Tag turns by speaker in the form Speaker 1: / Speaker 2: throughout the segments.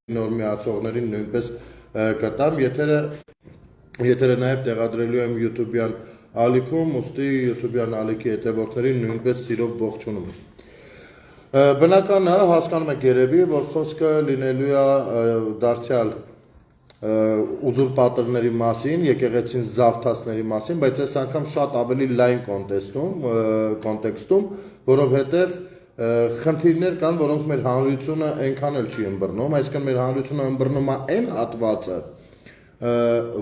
Speaker 1: նոր միացողներին նույնպես կտամ, եթերը նաև տեղադրելու եմ YouTube-յան ալիքում, ուստի YouTube-յան ալիքի հետևորդներին նույնպես սիրով ողջունում եմ։ Բնական է, հասկանում եք երևի, որ խոսքը լինելու է դարձյալ ուզուրպատորների մասին, եկեղեցին զավթածների մասին, բայց այս անգամ շատ ավելի լայն կոնտեքստում, որովհետև խնդիրներ կան, որոնք մեր հանրությունը այնքան էլ չի ըմբռնում, այսինքն մեր հանրությունը ըմբռնում է այն հատվածը,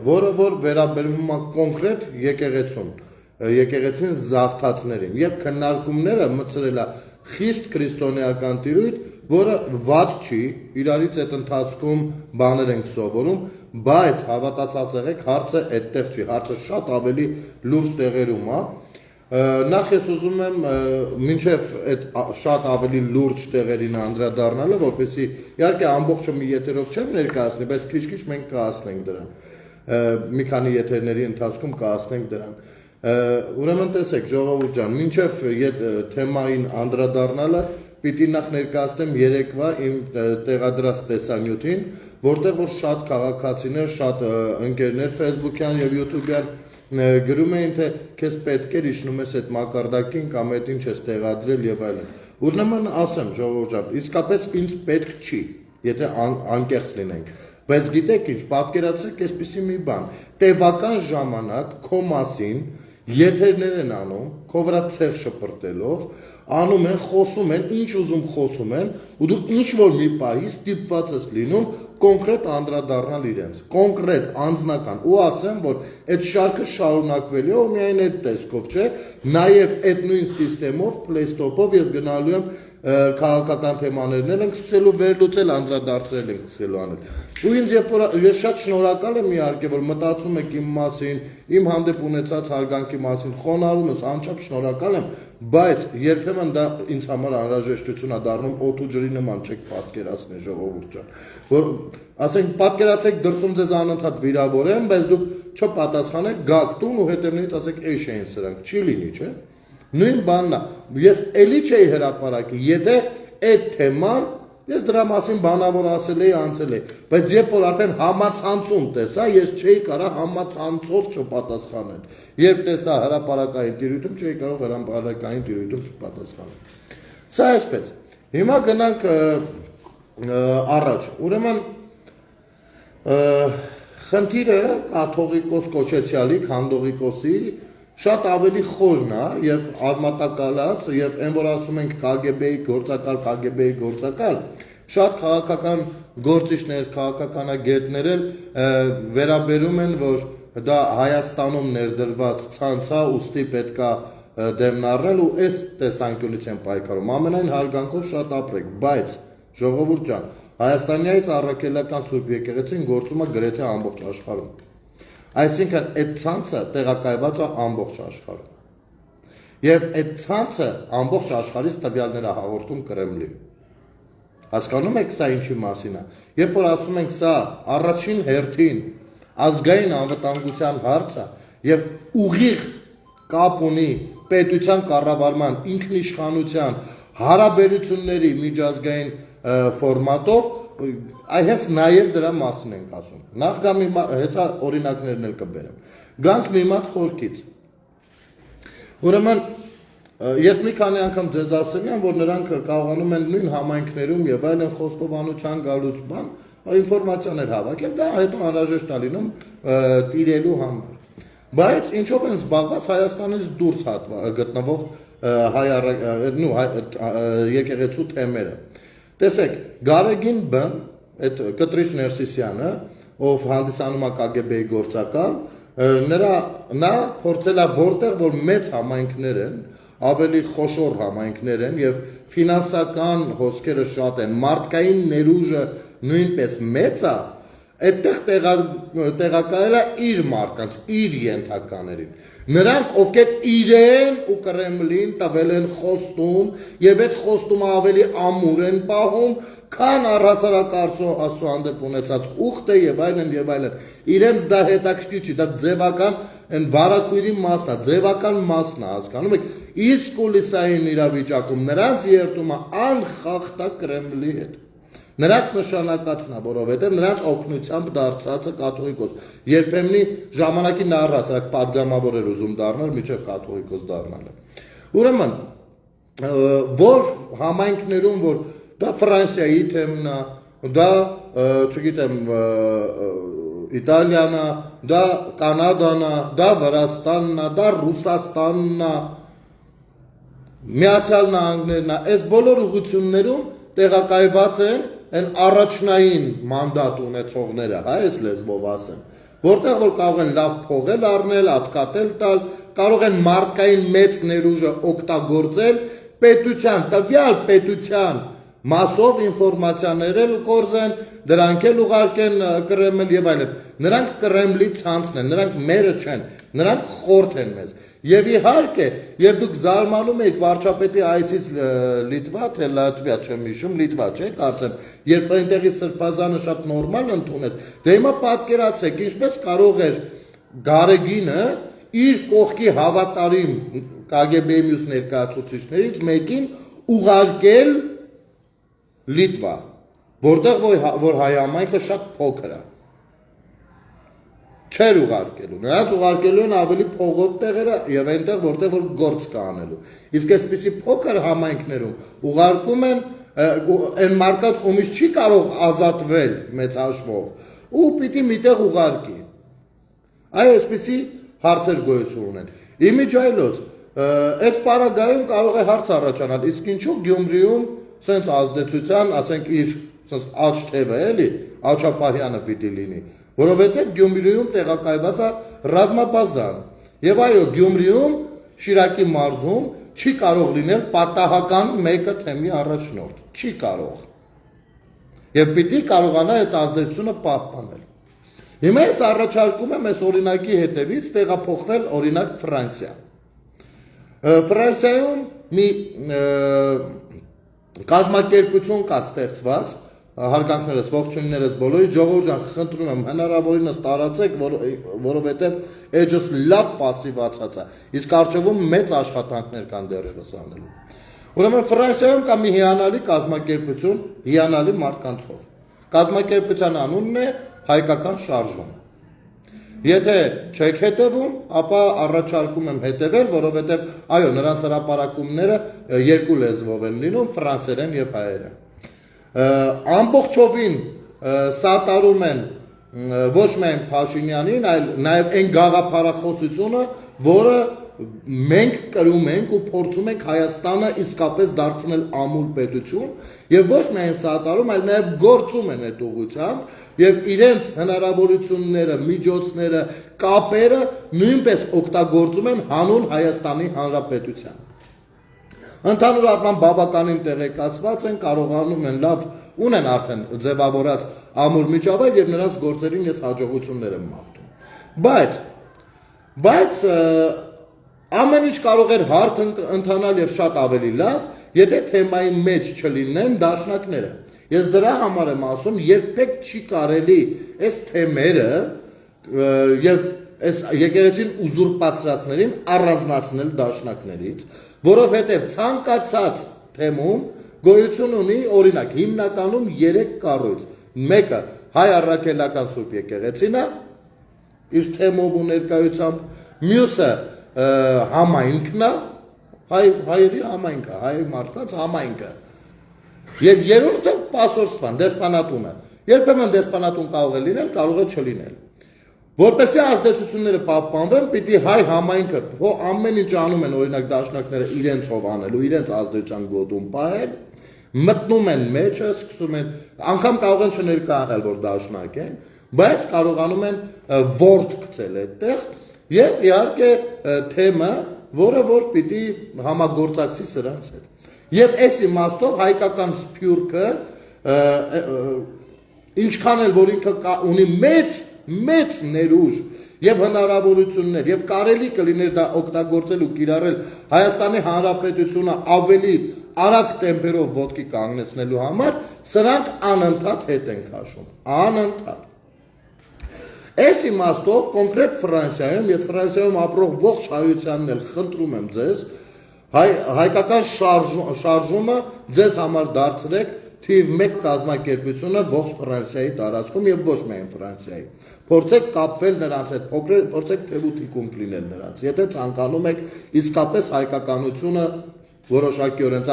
Speaker 1: որը որ վերաբերվում է կոնկրետ եկեղեցին զավթածներին եւ քննարկումները մցրել է խիստ քրիստոնեական տիրույթ, որը վատ չի, իրարից այդ ընթացքում բաներ ենք սովորում, բայց հավատացած եղեք, հարցը այդտեղ չի, հարցը շատ ավելի լուրջ տեղերում է։ Նախ ես ուզում եմ մինչև այդ շատ ավելի լուրջ տեղերին անդրադառնալը, որպեսզի իհարկե ամբողջը մի եթերով չեմ ներկայացնի, բայց քիչ-քիչ մենք կհասնենք դրան։ Մի քանի եթերների ընթացքում կհասնենք դրան։ Ուրեմն տեսեք, ժողովուրդ ջան, մինչև թեմային անդրադառնալը պիտի նախ ներկայացնեմ երեկվա իմ տեղադրած տեսանյութին, որտեղ որ շատ քաղաքացիներ, շատ ընկերներ Facebook-յան եւ YouTube-յան գրում էին, թե քեզ պետք է իջնում ես այդ մակարդակին կամ այդ ինչ ես տեղադրել եւ այլն։ Ուրեմն ասեմ, ժողովուրդ ջան, իսկապես ինձ պետք չի, եթե անկեղծ լինենք։ Բայց գիտեք ինչ, պատկերացրեք այսպիսի մի բան, տևական ժամանակ քո մասին եթերներ են անում, քո վրա ցեղ շպրտելով, անում են, խոսում են, ինչ ուզում խոսում են, ու դու ինչ որ մի պահի ստիպված ես լինում կոնկրետ անդրադառնալ իրենց, կոնկրետ, անձնական, ու ասեմ, որ այդ շարքը շարունակվելու է ու միայն այդ տեսքով չէ, նաև այդ նույն սիստեմով, Play-Store-ով ես գնալու եմ քաղաքական թեմաներն ենք սկսելու վերլուծել, անդրադարձրել ենք սկսելու անել։ Ու ինձ ես շատ շնորհակալ եմ իհարկե, որ մտածում եք իմ մասին, իմ հանդեպ ունեցած հարգանքի մասին, խոնարհում ես, անչափ շնորհակալ եմ, բայց երբեմն դա ինձ համար անհրաժեշտություն է դառնում օդու ջրի նման, չեք պատկերացնի ժողովուրդ ջան, որ ասենք պատկերացեք դրսում ձեզ անընդհատ վիրավորեն, բայց դուք չպատասխանեք, գաք տուն ու հետևներից ասեք էշ էին սրանք, չի լինի, չէ՞։ Նույն բանն է, ես էլի չէի հրապարակի, եթե այդ թեման, ես դրա մասին բանավոր ասել էի, անցել էի, բայց երբ որ արդեն համացանցում տեսա, ես չէի կարող համացանցով չպատասխանել, երբ տեսա հրապարակային տիրույթում, չէի կարող հրապարակային տիրույթում չպատասխանել։ Սա այսպես, հիմա գնանք առաջ, ուրեմն խնդիրը կաթողիկոս կոչեցյալի, քանդողիկոսի շատ ավելի խորն է եւ արմատակալած եւ այն որ ասում ենք KGB-ի գործակալ, շատ քաղաքական գործիչներ, քաղաքականագետներ էլ վերաբերում են, որ դա Հայաստանում ներդրված ցանց է, ուստի պետքա դեմն առնել ու այս տեսանկյունից են պայքարում։ Ամենայն հարգանքով շատ ապրեք, բայց ժողովուրդ ջան, Հայաստանից առաքելական Սուրբ եկեղեցին գործում է գրեթե ամբողջ աշխարհում։ Այսինքն այդ ցանցը տեղակայված է ամբողջ աշխարհում։ Եվ այդ ցանցը ամբողջ աշխարհից տվյալներ է հաղորդում Կրեմլին։ Հասկանում եք սա ինչի մասին է։ Երբ որ ասում ենք սա առաջին հերթին ազգային անվտանգության հարց է եւ ուղիղ կապ ունի պետության կառավարման, ինքնիշխանության, հարաբերությունների միջազգային ֆորմատով, այս նաև դրա մասին ենք ասում։ Նախ գամ հեսա օրինակներն էլ կբերեմ։ Գանք մի մատ խորքից։ Ուրեմն ես մի քանի անգամ ձեզ ասել եմ, որ նրանք կարողանում են նույն համայնքներում եւ այլն խոստովանության գալուց բան ինֆորմացիաներ հավաքել, դա հետո անհրաժեշտ է լինում տիրելու համար։ Բայց ինչով են զբաղված Հայաստանից դուրս գտնվող եկեղեցու թեմերը։ Տեսեք, Գարեգին Բ-ն, այդ Կտրիչ Ներսիսյանը, ով հանդիսանում է KGB-ի գործակալ, նա փորձել է որտեղ որ մեծ համայնքներ են, ավելի խոշոր համայնքներ են եւ ֆինանսական հոսքերը շատ են, մարդկային ներուժը նույնպես մեծ է, այդտեղ տեղակայել է իր մարդկանց, իր ենթականերին։ Նրանք, ովքեր իրեն ու Կրեմլին տվել են խոստում եւ այդ խոստումը ավելի ամուր են պահում, քան առհասարակ Աստծո հանդեպ ունեցած ուխտը եւ այլն, իրենց դա հետաքրքիր չի, դա ձևական այն վարակույրի մասն է, ձևական մասն է, հասկանում եք, իսկ կուլիսային իրավիճակում նրանց երթումը անխախտա Կրեմլի հետ։ Նրանց նշանակացնա, որովհետև նրանց օգնությամբ դարձածը կաթողիկոս։ Երբեմնի ժամանակին առհասարակ պատգամավոր էր ուզում դառնալ, մինչև կաթողիկոս դառնալը։ Ուրեմն, որ համայնքներում, որ դա Ֆրանսիայի թեմն է, դա, չգիտեմ, Իտալիան է, դա Կանադան է, դա Վրաստանն է, դա Ռուսաստանն է, Միացյալ Նահանգներն է, այս բոլոր ուղղություններում տեղակայված են այն առաջնային մանդատ ունեցողները, այս լեզվով ասեմ, որտեղ որ կարող են լավ փողել առնել, ատկատել տալ, կարող են մարդկային մեծ ներուժը օգտագործել պետության, տվյալ պետության մասով ինֆորմացիաներ էլ կորզեն, դրանք էլ ուղարկեն Կրեմլ եւ այլն։ Նրանք Կրեմլի ցանցն են, նրանք մերը չեն, նրանք խորթ են մեզ։ Եվ իհարկե, երբ դուք զարմանում եք վարչապետի այցից Լիտվա, թե Լատվիա, չեմ հիշում, Լիտվա, չէ՞, կարծեմ, երբ այնտեղի սրբազանը շատ նորմալ ընդունեց, դե հիմա պատկերացրեք, ինչպես կարող էր Գարեգինը իր կողքի հավատարիմ KGB-ի մյուս ներկայացուցիչներից մեկին ուղարկել Լիտվա, որտեղ որ հայ համայնքը շատ փոքր է։ Չեր ուղարկելու, նրանց ուղարկելու են ավելի փողոտ տեղերը եւ այնտեղ որտեղ որ գործ կա անելու։ Իսկ այսպիսի փոքր համայնքներում ուղարկում են այն մարդկանց, ումից չի կարող ազատվել մեծ հաշվով, ու պիտի միտեղ ուղարկի։ Այ այսպիսի հարցեր գոյություն ունեն։ Իմիջայլոց, այդ պարագայում կարող է հարց առաջանալ, իսկ ինչու Գյումրիում սենց ազդեցության, ասենք իր սենց աչ թևը էլի, Աչապահյանը պիտի լինի, որովհետև Գյումրիում տեղակայված է ռազմաբազան, եւ այո, Գյումրիում Շիրակի մարզում չի կարող լինել պատահական մեկը թեմի առաջնորդ, չի կարող, եւ պիտի կարողանա այդ ազդեցությունը պահպանել։ Հիմա ես առաջարկում եմ այս օրինակի հետևից տեղափոխվել օրինակ Ֆրանսիա։ Ֆրանսիայում մի կազմակերպություն կա ստեղծված, հարգանքներս, ողջույններս բոլորի, ժողովուրդ ջան, խնդրում եմ հնարավորինս տարածեք, որովհետև էջս լավ պասիվացած է, իսկ առջևում մեծ աշխատանքներ կան դեռևս անելու։ Ուրեմն Ֆրանսիայում կա մի հիանալի կազմակերպություն, հիանալի մարդկանցով։ Կազմակերպության անունն է Հայկական շարժում։ Եթե չեք հետևում, ապա առաջարկում եմ հետևել, որովհետև այո, նրանց հրապարակումները երկու լեզվով են լինում, ֆրանսերեն եւ հայերեն։ Ամբողջովին սատարում են ոչ միայն Փաշինյանին, այլ նաեւ այն գաղափարախոսությունը, որը մենք կրում ենք ու փորձում ենք Հայաստանը իսկապես դարձնել ամուր պետություն եւ ոչ միայն սատարում, այլ նաեւ գործում են այդ ուղղությամբ եւ իրենց հնարավորությունները, միջոցները, կապերը նույնպես օգտագործում են հանուն Հայաստանի Հանրապետության։ Ընդհանուր առմամբ բավականին տեղեկացված են, կարողանում են լավ ունեն արդեն ձևավորած ամուր միջավայր եւ նրանց գործերին ես հաջողություններ եմ մաղթում։ Բայց ամեն ինչ կարող էր հարթ ընթանալ եւ շատ ավելի լավ, եթե թեմայի մեջ չլինեն դաշնակները։ Ես դրա համար եմ ասում, երբեք չի կարելի այս թեմերը եւ այս եկեղեցին ուզուրպացրածներին առանձնացնել դաշնակներից, որովհետեւ ցանկացած թեմում գոյություն ունի օրինակ հիմնականում 3 կառույց։ Մեկը հայ առաքելական Սուրբ եկեղեցին է, իր թեմով ու ներկայությամբ, մյուսը համայնքն է, հայերի համայնքը, հայ մարդկանց համայնքը։ Եվ երրորդը պասորստվան, դեսպանատունը։ Երբեմն դեսպանատուն կարող է լինել, կարող է չլինել։ Որպեսզի ազդեցությունները պահպանվեն, պիտի հայ համայնքը ամեն ինչ անում են, օրինակ դաշնակները իրենցով անելու, իրենց ազդեցության գոտում պահել, մտնում են մեջը, սկսում են, անգամ կարող են չներկայանալ, որ դաշնակ են, բայց կարողանում են ворդ գցել այդտեղ եւ իհարկե թեմը, որը որ պիտի համագործակցի սրանց հետ։ Եվ այս իմաստով հայկական սփյուռքը ինչքան էլ որ ինքը ունի մեծ ներուժ եւ հնարավորություններ եւ կարելի կլիներ դա օգտագործել ու կիրառել Հայաստանի Հանրապետությունը ավելի արագ տեմպերով ոտքի կանգնեցնելու համար, սրանք անընդհատ հետ են քաշում, անընդհատ։ Այս իմաստով կոնկրետ Ֆրանսիայում, ես Ֆրանսիայում ապրող ողջ հայությանն էլ խնդրում եմ ձեզ, հայկական շարժումը ձեզ համար դարձրեք թիվ 1 կազմակերպությունը ողջ Ֆրանսիայի տարածքում եւ ոչ միայն Ֆրանսիայի։ Փորձեք կապվել նրանց հետ, փորձեք թեւութիկում լինել նրանց։ Եթե ցանկանում եք իսկապես հայկականությունը որոշակիորեն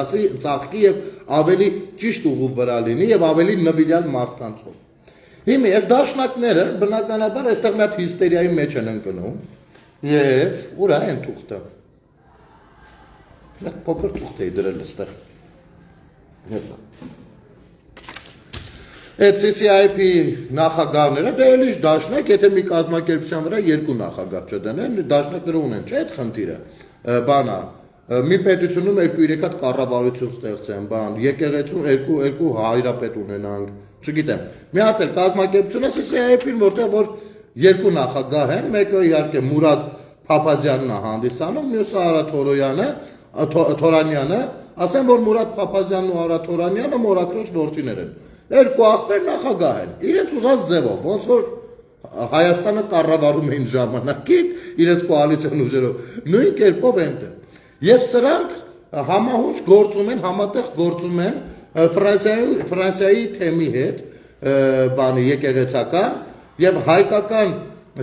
Speaker 1: ծաղկի եւ ավելի ճիշտ ուղու վրա լինի եւ ավելի նվիրյալ մարդկանցով։ Հիմա այս դաշնակները բնականաբար այստեղ մի հատ հիստերիայի մեջ են ընկնում եւ ուր է այն թուղթը։ Մեկ փոքր թուղթ է դրել այստեղ։ Հեսա։ Այդ CCIP նախագահները դե էլի դաշնակ, եթե մի կազմակերպության վրա 2 նախագահ չդնեն, դաշնակները ունեն, չէ՞ այդ խնդիրը։ Բանա, մի պետությունում 2-3 հատ կառավարություն ստեղծեն, բան, եկեղեցու 2 հայրապետ ունենանք, չգիտեմ։ Մի հատ էլ կազմակերպությունը CCIP-ին, որտեղ որ 2 նախագահ են, մեկը իհարկե Մուրադ Փափազյանն է հանդիսանում, մյուսը Արա Թորանյանը, ասեմ որ Մուրադ Փափազյանն ու Արա Թորանյանը մորակրոջ որդիներ են։ 2 աղբեր նախագահ են, իրենց ուզած ձևով, ոնց որ Հայաստանը կառավարում էին ժամանակին, իրենց կոալիցիոն ուժերով, նույն կերպով այնտեղ։ Եվ սրանք համահունչ գործում են, համատեղ գործում են Ֆրանսիայի թեմի հետ, բանի եկեղեցական եւ հայկական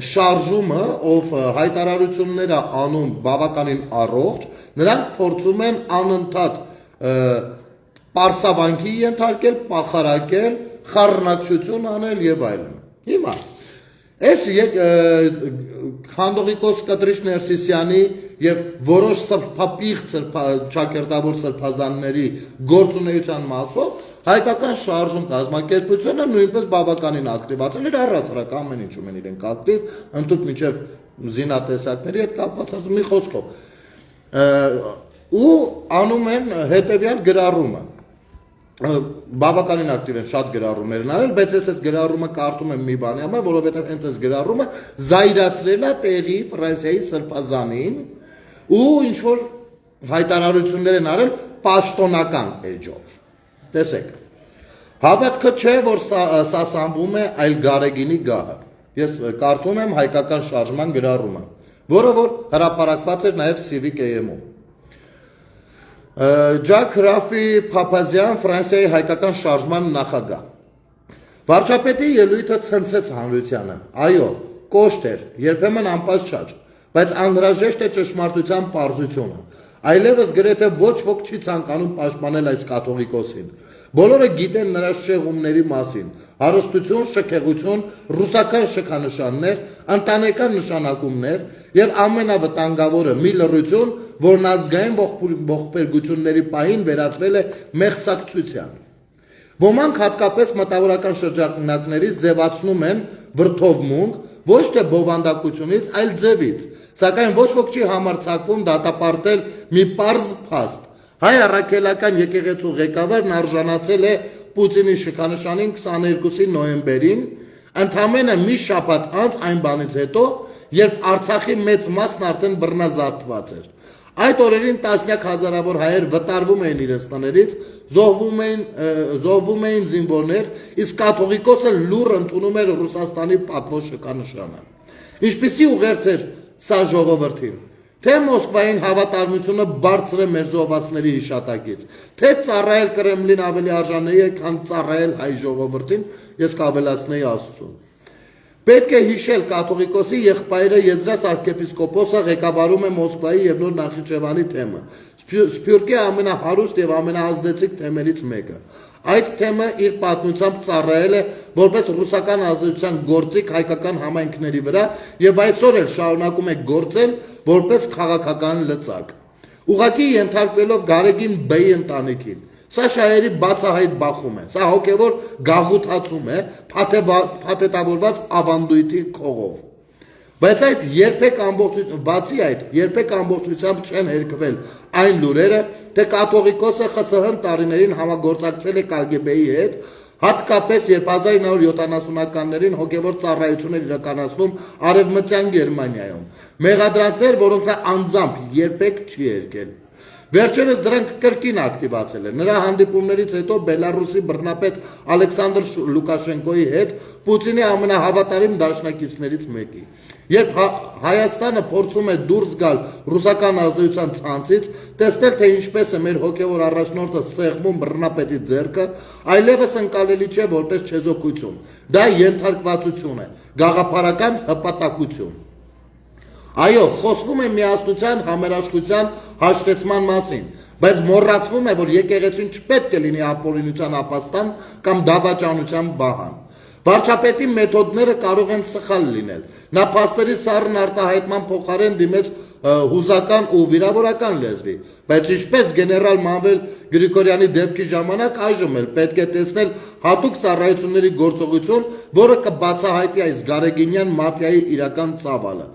Speaker 1: շարժումը, ով հայտարարությունները անում բավականին առողջ, նրանք փորձում են անընդհատ պարսավանքի ենթարկել, պախարակել, խառնակցություն անել եւ այլն։ Հիմա այս Քանդողիկոս Կտրիշ Ներսիսյանի եւ որոշ սրբապիղծ ճակերտավոր սրբազանների գործունեության մասով հայկական շարժում կազմակերպությունը նույնպես բավականին ակտիվացել էր առհասարակ ամեն ինչում են իրենք ակտիվ, ընդհանուր մինչեւ զինատեսակների հետ կապված մի խոսքով ու անում են հետեւյալ գրառումը բավականին ակտիվ են շատ գրառումներ են արել, բայց ես այս գրառումը կարդում եմ մի բանի համար, որովհետև հենց այս գրառումը զայրացրել է տեղի Ֆրանսիայի սրբազանին ու ինչ որ հայտարարություններ են արել պաշտոնական էջով։ Տեսեք։ Հավատքը չէ, որ սա սամբում է այլ Գարեգինի գահը։ Ես կարդում եմ հայկական շարժման գրառումը, որը որ հրապարակված էր նաև Civic AM-ում։ Ջակ Ռաֆի Փափազյան, Ֆրանսիայի հայկական շարժման նախագահ։ Վարչապետի ելույթը ցնցեց հանրությանը։ Այո, կոշտ էր, երբեմն անպաշտպան, բայց անհրաժեշտ է ճշմարտության պարզությունը։ Այլևս գրեթե ոչ ոք չի ցանկանում պաշտպանել այս կաթողիկոսին։ Բոլորը գիտեն նրա շեղումների մասին, հարստություն, շքեղություն, ռուսական շքանշաններ, ընտանեկան նշանակումներ եւ ամենավտանգավորը՝ մի լռություն, որն ազգային ողբերգությունների պահին վերածվել է մեղսակցության։ Ոմանք հատկապես մտավորական շրջանակներից ձևացնում են վրդովմունք, ոչ թե բովանդակությունից, այլ ձևից, սակայն ոչ ոք չի համարձակվում դատապարտել մի պարզ փաստ։ Հայ առաքելական եկեղեցու ղեկավարն արժանացել է Պուտինի շքանշանին 22 նոյեմբերին, ընդամենը մի շաբաթ անց այն բանից հետո, երբ Արցախի մեծ մասն արդեն բռնազավթված էր։ Այդ օրերին տասնյակ հազարավոր հայեր վտարվում էին իրենց տներից, զոհվում էին զինվորներ, իսկ կաթողիկոսը լուռ ընդունում էր Ռուսաստանի պատվո շքանշանը։ Ինչպիսի ուղերձ էր սա ժողովրդին։ Թե Մոսկվային հավատարմությունը բարձր է մեր զոհվածների հիշատակից, թե ծառայել Կրեմլին ավելի արժանի է, քան ծառայել հայ ժողովրդին, ես կավելացնեի Աստծուն։ Պետք է հիշել կաթողիկոսի եղբայրը Եզրաս arczepiskopos-ը ղեկավարում է Մոսկվայի եւ Նոր Նախիջևանի թեմը։ Սփյուռքի ամենահարուստ եւ ամենաազդեցիկ թեմերից մեկը։ Այդ թեմը իր պատմությամբ ծառայել է որպես ռուսական ազդեցության գործիք հայկական համայնքների վրա եւ այսօր էլ շարունակում է գործել որպես քաղաքական լծակ։ Ուղղակի ենթարկվելով Գարեգին Բեի ընտանիքին։ Սա շահերի բացահայտ բախում է, սա հոգևոր գաղութացում է, փաթեթավորված ավանդույթի քողով։ Բայց այդ բացի այդ, երբեք ամբողջությամբ չեն հերկվել այն լուրերը, թե կաթողիկոսը ԽՍՀՄ տարիներին համագործակցել է KGB-ի հետ, հատկապես երբ 1970-ականներին հոգևոր ծառայություն էր իրականացնում Արևմտյան Գերմանիայում, մեղադրանքներ, որոնք նա անձամբ երբեք չի հերկել։ Վերջերս դրանք կրկին ակտիվացել են։ Նրա հանդիպումներից հետո Բելարուսի բռնապետ Ալեքսանդր Լուկաշենկոյի հետ Պուտինի ամենահավատարիմ դաշնակիցներից մեկի։ Երբ Հայաստանը փորձում է դուրս գալ ռուսական ազդեցության ցանցից, տեսնել թե ինչպես է մեր հոգևոր առաջնորդը սեղմում բռնապետի ձեռքը, այլևս ընկալելի չէ որպես չեզոքություն։ Դա ենթարկվածություն է, գաղափարական հպատակություն։ Այո, խոսվում է միասնության, համերաշխության, հաշտեցման մասին, բայց մոռացվում է, որ եկեղեցին չպետք է լինի ապօրինության ապաստան կամ դավաճանության վահան։ Վարչապետի մեթոդները կարող են սխալ լինել։ Նա փաստերի սառն արտահայտման փոխարեն դիմեց հուզական ու վիրավորական լեզվի, բայց ինչպես գեներալ Մանվել Գրիգորյանի դեպքի ժամանակ այժմ էլ պետք է տեսնել հատուկ ծառայությունների գործողություն, որը կբացահայտի այս գարեգինյան մաֆիայի իրական ծավալը,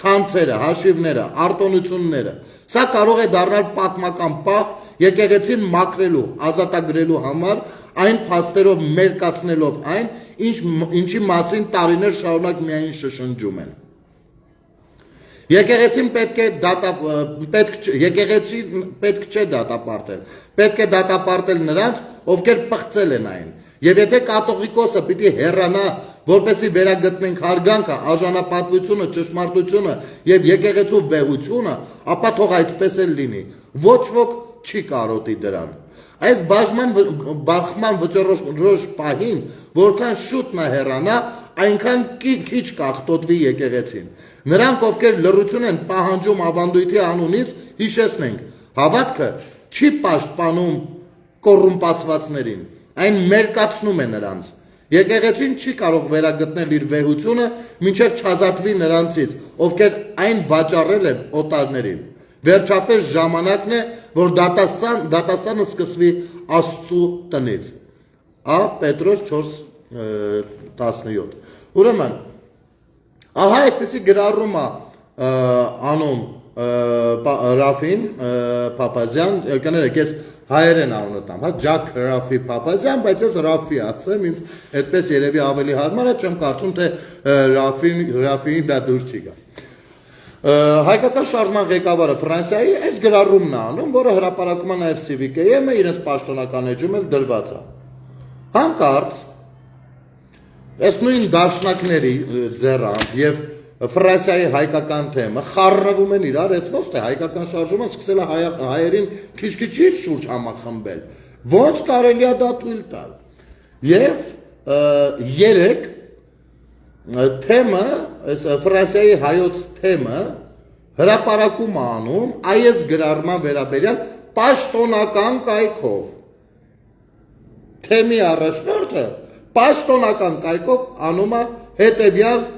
Speaker 1: ցանցերը, հաշիվները, արտոնությունները։ Սա կարող է դառնալ պատմական պահ եկեղեցին մաքրելու, ազատագրելու համար, այն փաստերով մերկացնելով այն, ինչի մասին տարիներ շարունակ միայն շշնջում են։ Եկեղեցին պետք չէ դատապարտել, պետք է դատապարտել նրանց, ովքեր պղծել են այն։ Եվ եթե կաթողիկոսը պիտի հեռանա, որպեսզի վերագտնենք հարգանքը, արժանապատվությունը, ճշմարտությունը եւ եկեղեցու վեհությունը, ապա թող այդպես էլ լինի։ Ոչ ոք չի կարոտի դրան։ Այս բախման վճռորոշ պահին, որքան շուտ նա հեռանա, այնքան քիչ կախտոտվի եկեղեցին։ Նրանք, ովքեր լռություն են պահանջում ավանդույթի անունից, հիշեցնենք, հավատքը չի պաշտպանում կոռումպացվածներին, այն մերկացնում է նրանց։ Եկեղեցին չի կարող վերագտնել իր վեհությունը, մինչև չազատվի նրանցից, ովքեր այն վաճառել են օտարներին։ Վերջապես ժամանակն է, որ դատաստանը սկսվի Աստծու տնից։ Պետրոս 4:17։ Ուրեմն, ահա այսպեսի գրառում է անում Ռաֆին Փափազյան, կներեք, ես հայերեն անունը տամ, Ջակ Ռաֆի Փափազյան, բայց ես Ռաֆի ասեմ, ինձ այդպես երևի ավելի հարմար է, չեմ կարծում, թե Ռաֆին դա դուրս չի գա։ Հայկական շարժման ղեկավարը Ֆրանսիայի այս գրառումն է անում, որը հրապարակում է նաև CVKM-ը, իրենց պաշտոնական էջում էլ դրված է։ Հանկարծ այս նույն դաշնակների ձեռամբ եւ Ֆրանսիայի հայկական թեմը խառնվում են իրար, այս ո՞նց թե հայկական շարժումը սկսել է հայերին քիչ-քիչ շուրջ համախմբել։ Ոնց կարելի է դա թույլ տալ։ Եվ երեք թեմը, այս Ֆրանսիայի հայոց թեմը հրապարակում է անում այս գրառման վերաբերյալ պաշտոնական կայքով։ Թեմի առաջնորդը պաշտոնական կայքով անում է հետևյալ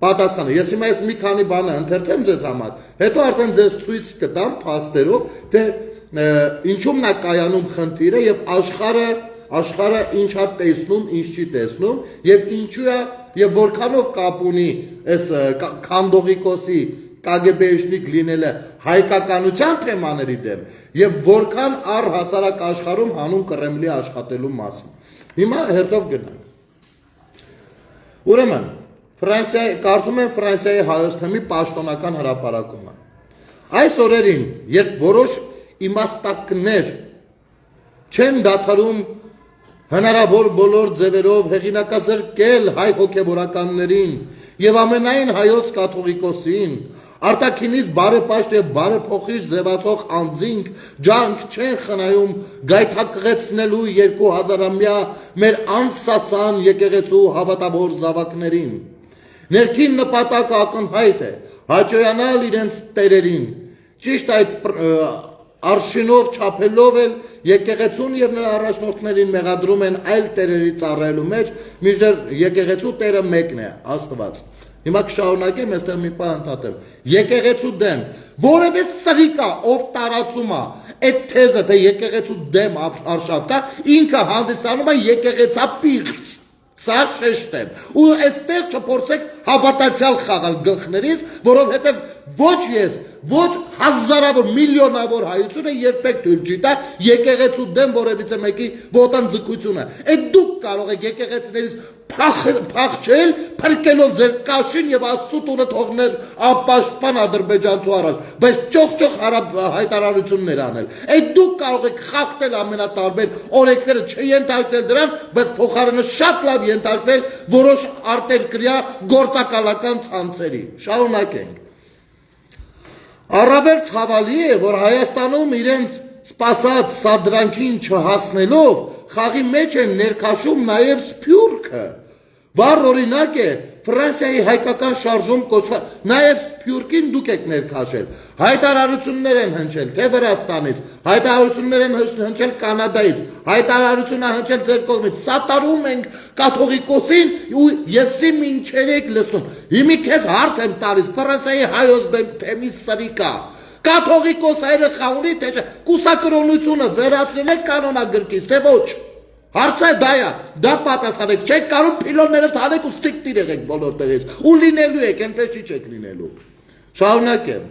Speaker 1: պատասխանը։ Ես հիմա այս մի քանի բանը ընթերցեմ ձեզ համար, հետո արդեն ձեզ ցույց կտամ փաստերով, թե ինչու՞մն է կայանում խնդիրը եւ աշխարհը ինչ է տեսնում, ինչ չի տեսնում եւ ինչու է եւ որքանով կապ ունի այս քանդողիկոսի կագեբեշնիկ լինելը հայկականության թեմաների դեմ եւ որքան առհասարակ աշխարհում հանուն Կրեմլի աշխատելու մասին։ Հիմա հերթով գնանք։ Ուրեմն կարդում եմ Ֆրանսիայի հայոց թեմի պաշտոնական հրապարակումը։ Այս օրերին, երբ որոշ իմաստակներ չեն դադարում հնարավոր բոլոր ձևերով հեղինակազրկել հայ հոգևորականներին եւ ամենայն հայոց կաթողիկոսին, արտաքինից բարեպաշտ եւ բարեփոխիչ ձևացող անձինք ջանք չեն խնայում գայթակղեցնելու 2000-ամյա մեր անսասան եկեղեցու հավատավոր զավակներին։ Ներքին նպատակը ակնհայտ է, հաճոյանալ իրենց տերերին, ճիշտ այդ արշինով չափելով էլ եկեղեցուն եւ նրա առաջնորդներին մեղադրում են այլ տերերի ծառայելու մեջ, մինչդեռ եկեղեցու տերը մեկն է, Աստված։ Հիմա կշարունակեմ, այստեղ մի բան ընդհատեմ։ Եկեղեցու դեմ որևէ սրիկա, ով տարածում է այդ թեզը, թե եկեղեցու դեմ արշավ կա, ինքը հանդիսանում է եկեղեցապիղծ։ Սա շեշտ է։ Ու այստեղ չփորձեք հավատացյալ խաղալ գլխներից, որովհետև ոչ ես, ոչ հազարավոր, միլիոնավոր հայությունը երբեք թույլ չի տա եկեղեցու դեմ որևիցե մեկի ոտան ձգությունը։ Այդ դուք կարող եք եկեղեցիներից փախչել, փրկելով ձեր կաշին եւ Աստծո տունը թողնել ապաշտպան ադրբեջանցու առաջ, բայց ճոխ հայտարարություններ անել։ Այդ դուք կարող եք խախտել ամենատարբեր օրենքները, չենթարկվել դրան, բայց փոխարենը շատ լավ ենթարկվել որոշ արտերկրյա գործակալական ցանցերի։ Շարունակենք։ Առավել ցավալի է, որ Հայաստանում իրենց սպասած սադրանքին չհասնելով խաղի մեջ են ներքաշում նաև Սփյուռքը։ Վառ օրինակ է Ֆրանսիայի հայկական շարժում կոչված, նաև Սփյուռքին դուք եք ներքաշել։ Հայտարարություններ են հնչել թե Վրաստանից, հայտարարություններ են հնչել Կանադայից, հայտարարություն է հնչել ձեր կողմից։ Սատարում ենք կաթողիկոսին ու եսի մինչեր եք լսում։ Հիմի քեզ հարց եմ տալիս, Ֆրանսիայի հայոց դեմ թեմի սրիկա։ Կաթողիկոսները խաղունի թե չէ, կուսակրոնությունը վերացրել եք կանոնագրքից, թե ոչ։ Հարցը դա է, դա պատասխանեք, չեք կարող փիլոնները թալեք ու ստիկտիր եղեք բոլոր տեղից, ու լինելու եք, այնպես չի չեք լինելու։ Շարունակեմ։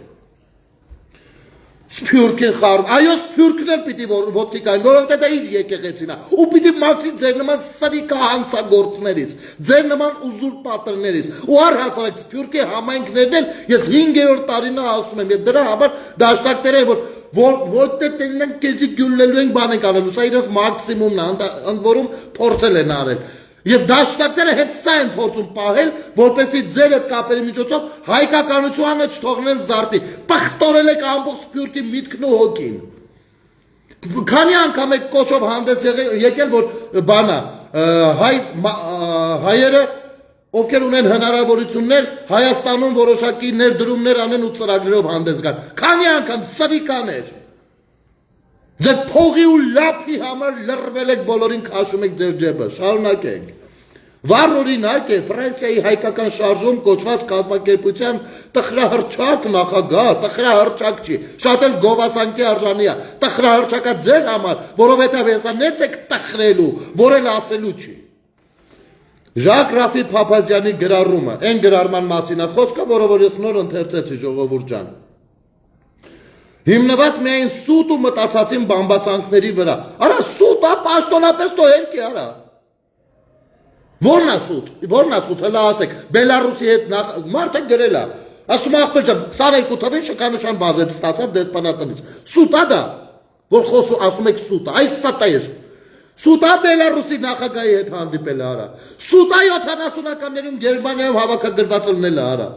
Speaker 1: Սփյուռքին խառնում, այո Սփյուռքն էլ պիտի ոտքի կային, որովհետև դա իր եկեղեցին է, ու պիտի մաքրի ձեր նման սրիկա հանցագործներից, ձեր նման ուզուրպատորներից, ու առհասարակ Սփյուռքի համայնքներն են, ես 5-րդ տարին ասում եմ, եւ դրա համար դաշնակներ են, որ որտե տենն կեզի գյուլելու են բան են անելու, սա իրենց մաքսիմումն է, ընդ որում փորձել են արել։ Եվ դաշնակները հետ սա են փորձում պահել, որպեսզի ձեր այդ կապերի միջոցով հայկականությունը չթողնեն զարտի։ Պղտորել եք ամբողջ Սփյուռքի միտքն ու հոգին։ Քանի անգամ եք կոչով հանդես եկել, որ բանա հայերը ովքեր ունեն հնարավորություններ Հայաստանում որոշակի ներդրումներ անեն ու ծրագրերով հանդես գան։ Քանի անգամ սրիկաներ։ Ձեր փողի ու լափի համար լրվել եք բոլորին քաշում եք ձեր ջեբը։ Շարունակենք։ Վառ օրինակ է Ֆրանսիայի հայկական շարժում կոչված կազմակերպության տխրահռչակ նախագահ, տխրահռչակ չի, շատ էլ գովասանքի արժանի է, տխրահռչակա ձեր համար, որովհետև հեսա նենց եք տխրելու, որ էլ ասելու չի։ Ժակ Ռաֆի Փափազյանի գրառումը, այն գրառման մասին է խոսքը, որը որ ես նոր ընթերցեցի ժողովուրդ ջան։ Հիմնված միայն սուտ ու մտածածին բամբասանքների վրա։ Արա սուտ է, պաշտոնապես տո երկի արա։ Որն է սուտ, հլա ասեք, Բելարուսի հետ մարդը գրել է։ Ասում ախպեր ջան, 22 թվին շքանշան բազեց ստացավ դեսպանատնից։ Սուտ է դա, որ ասում եք սուտ է, այս սատայեշ։ Սուտ է Բելարուսի նախագահի հետ հանդիպել է արա։ Սուտ է 70-ականներում Գերմանիայում հավաքագրված ելնել է արա։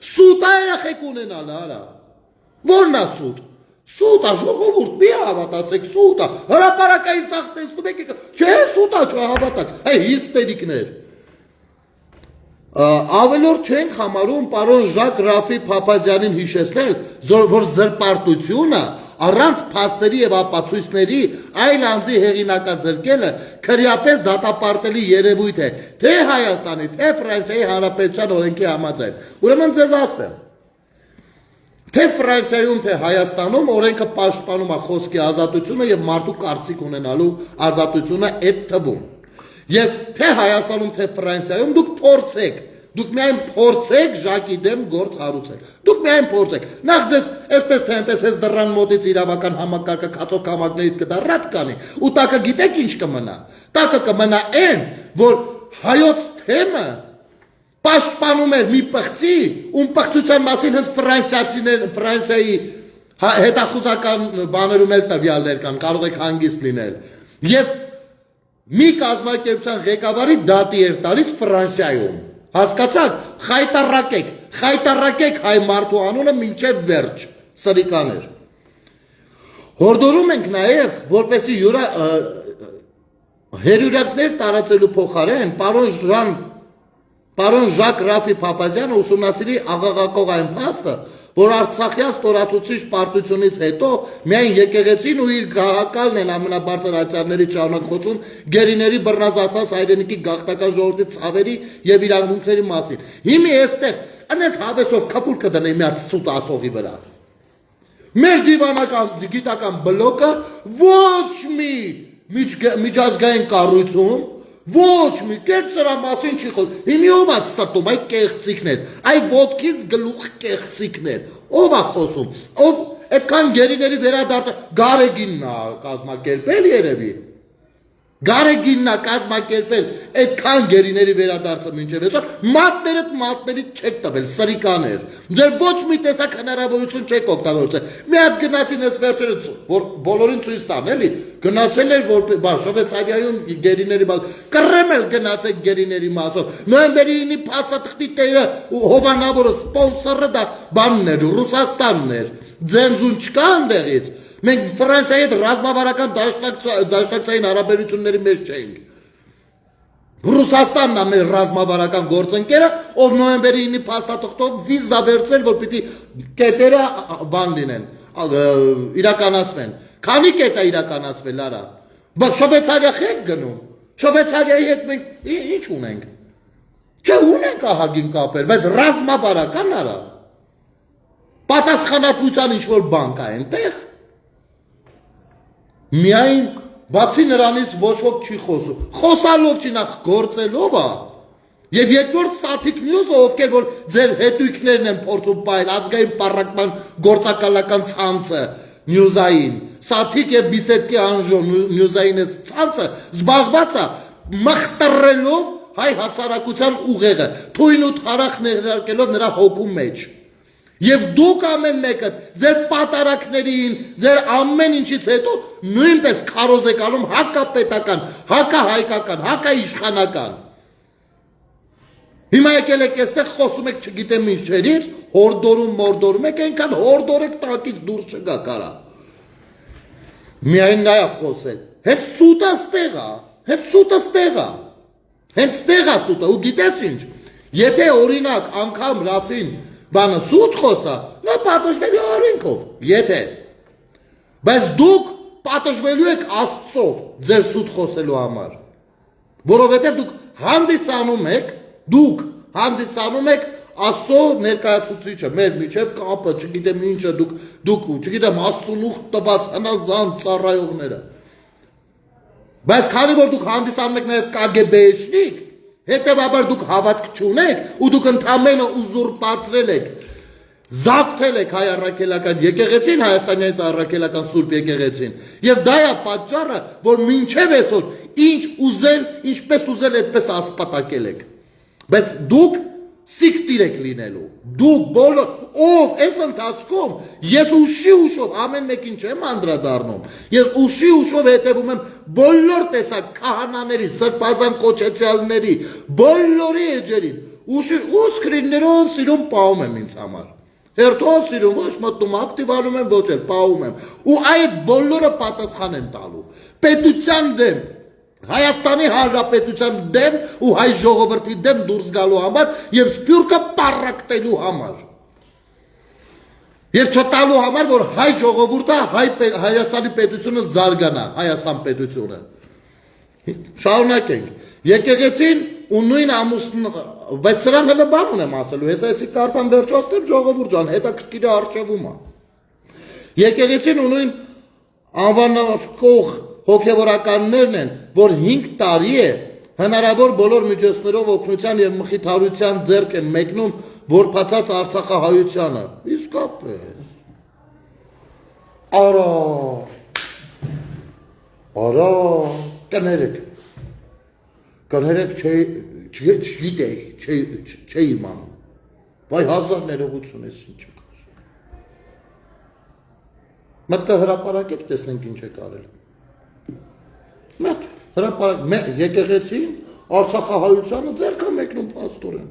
Speaker 1: Սուտ է երեխեք ունենալ արա։ Որն է սուտ։ Սուտ է ժողովուրդ, մի հավատացեք, սուտ է, հրապարակային սաղ տեսնում եք, չէ սուտ է, չհավատակ, այ հիստերիկներ։ Ավելորդ չենք համարում պարոն Ժակ Ռաֆի Փափազյանին հիշեցնել, որ զրպարտությունը առանց փաստերի եւ ապացույցների այլ անձի հեղինակազրկելը քրեապես դատապարտելի երևույթ է, թե Հայաստանի, թե Ֆրանսիայի Հանրապետության օրենքի համաձայն։ Ուրեմն ձեզ ասեմ, թե Ֆրանսիայում, թե Հայաստանում օրենքը պաշտպանում է խոսքի ազատությունը եւ մարդու կարծիք ունենալու ազատությունը այդ թվում։ Եվ թե Հայաստանում, թե Ֆրանսիայում դուք փորձեք, դուք միայն փորձեք Ժակի դեմ գործ հարուցել։ Դուք միայն փորձեք։ Նախ ձեզ այսպես թե այնպես ես դռան մոտից իրավական համակարգը կացող կամակներից կդառած կանի, ու տակը գիտեք ինչ կմնա։ Տակը կմնա այն, որ հայոց թեմը պաշտպանում էր մի պղծի, ում պղծության մասին հենց Ֆրանսիայի հետախուզական բաներում էլ տվյալներ կան, կարող եք հանգիստ լինել։ Եվ մի կազմակերպության ղեկավարի դատի էր տալիս Ֆրանսիայում։ Հասկացաք, խայտարակեք հայ մարդու անունը մինչև վերջ, սրիկաներ։ Հորդորում ենք նաև, որպեսի հերյուրակներ տարածելու փոխարեն, պարոն Ժակ Ռաֆի Փափազյանը ուսումնասիրի աղաղակող այն փաստը, որ Արցախյան ստորացուցիչ պարտությունից հետո միայն եկեղեցին ու իր գահակալն են ամենաբարձր ացիաների ճանաչողություն գերիների բռնազավթած հայրենիքի գաղթական ժողովրդի ցավերի եւ իրավունքների մասին։ Հիմի այստեղ անես հավեսով քապուլ կդնի մի հատ սուտ ասողի վրա։ Մեր դիվանական գիտական բլոկը ոչ մի միջազգային կառույցում, Ոչ մի կերպ սրա մասին չի խոսում։ Հիմի ով է ստում այդ կեղծիքներ, այ ոտքից գլուխ կեղծիքներ։ Ով է խոսում։ Ով այդքան գերիների վերադարձը Գարեգինն է կազմակերպել երևի։ Գարեգինն է կազմակերպել այդքան գերիների վերադարձը մինչև այսօր մատների չեք տվել սրիկաներ ձեր ոչ մի տեսակ հնարավորություն չեք օգտագործել մի հատ գնացին այս վերջերս որ բոլորին ցույց տան էլի գնացել էր որ Շվեյցարիայում գերիների մաս կռեմել գնացեք գերիների մասով նոյեմբերի 9-ի փաստաթղթի տերը հովանավորը սպոնսորը դա բանն էր Ռուսաստանն էր ձենզուն չկա այնտեղից Մենք Ֆրանսիայի հետ ռազմավարական դաշնակցային հարաբերությունների մեջ չենք։ Ռուսաստանն է մեր ռազմավարական գործընկերը, ով նոյեմբերի 9-ի փաստաթղթով վիզա վերցրել, որ պիտի կետերը բան լինեն, իրականացվեն։ Քանի կետ է իրականացվել արա։ Բայց Շվեյցարիա եք գնում։ Շվեյցարիայի հետ մենք ինչ ունենք։ Չէ, ունենք ահագին կապեր, բայց ռազմավարական արա։ Պատասխանատվության ինչ-որ բան կա այնտեղ։ Միայն բացի նրանից ոչ ոք չի խոսում։ Խոսալով չի նախ գործելով է։ Եվ երկրորդ Սաթիկ Նյուզը, ովքեր որ ձեր հետույքներն են փորձում պահել ազգային պարակման գործակալական ցանցը նյուզային, Սաթիկ եւ Բիսեդկի Անժո նյուզային ցանցը զբաղված է մխտրելով հայ հասարակության ուղեղը, թույն ու թարախ ներարկելով նրա հոգու մեջ։ Եվ դուք ամեն մեկը ձեր պատարակներին, ձեր ամեն ինչից հետո նույնպես քարոզ եք անում հակապետական, հակահայկական, հակաիշխանական։ Հիմա եկել եք այստեղ խոսում եք չգիտեմ ինչերից, հորդորում եք, այնքան հորդորեք տակից դուրս չգա կարա։ Միայն նա է խոսել։ Հետ սուտը ստեղ է, հետ սուտը ստեղ է։ Հենց ստեղ է սուտը, ու գիտես ինչ։ Եթե օրինակ անգամ Ռաֆին բանը սուտ խոսա, նա պատժվելու օրենքով, եթե։ Բայց դուք պատժվելու եք Աստծով ձեր սուտ խոսելու համար։ Որովհետև դուք հանդիսանում եք Աստծո ներկայացուցիչը, մեր միջև կապը, չգիտեմ ինչը, դուք չգիտեմ Աստծուն ուխտ տված հնազանդ ծառայողները։ Բայց քանի որ դուք հանդիսանում եք նաև կագեբեշնիկ, հետևաբար դուք հավատք չունեք ու դուք ընդամենը ուզուրպացրել եք, զավթել եք հայ առաքելական եկեղեցին, հայաստանյան առաքելական սուրբ եկեղեցին, եւ դա է պատճառը, որ մինչև այսօր ինչ ուզել, ինչպես ուզել, այդպես ասպատակել եք։ Բայց դուք սիկտիր եք լինելու, դուք բոլոր, ով այս ընթացքում, ես ուշով ամեն մեկին չեմ անդրադառնում, ես ուշով հետևում եմ բոլոր տեսակ քահանաների, սրբազան կոչեցյալների, բոլորի էջերին, ու սկրիններով սիրում պահում եմ ինձ համար, հերթով սիրում, ոչ մտնում, ակտիվանում եմ, ոչ էլ պահում եմ, ու այդ բոլորը պատասխան են տալու, պետության դեմ, Հայաստանի Հանրապետության դեմ ու հայ ժողովրդի դեմ դուրս գալու համար եւ սփյուռքը պարակտելու համար։ Եվ չտալու համար, որ հայ ժողովուրդը Հայաստանի պետությունը զարգանա, Հայաստան պետությունը։ Շարունակենք։ Եկեղեցին ու նույն ամուսն, բայց սրան հələ բան ունեմ ասելու, ես այսի կարտան վերջացնեմ ժողովուրդ ջան, հետաքրքիր արժևում է։ Եկեղեցին ու նույն անվանակող հոգևորականներն են, որ 5 տարի է հնարավոր բոլոր միջոցներով օգնության եւ մխիթարության ձեռք են մեկնում որփացած Արցախահայությանը։ Իսկապես։ Արա, կներեք չգիտեի, չէի իմանում։ Վայ հազար ներողություն ես ինչ եք ասում։ Մտքը հրապարակեք, տեսնենք ինչ եք արել։ Մեկ հրապարակ եկեղեցին Արցախահայությանը ձեռքը մեկնում պաստորեն։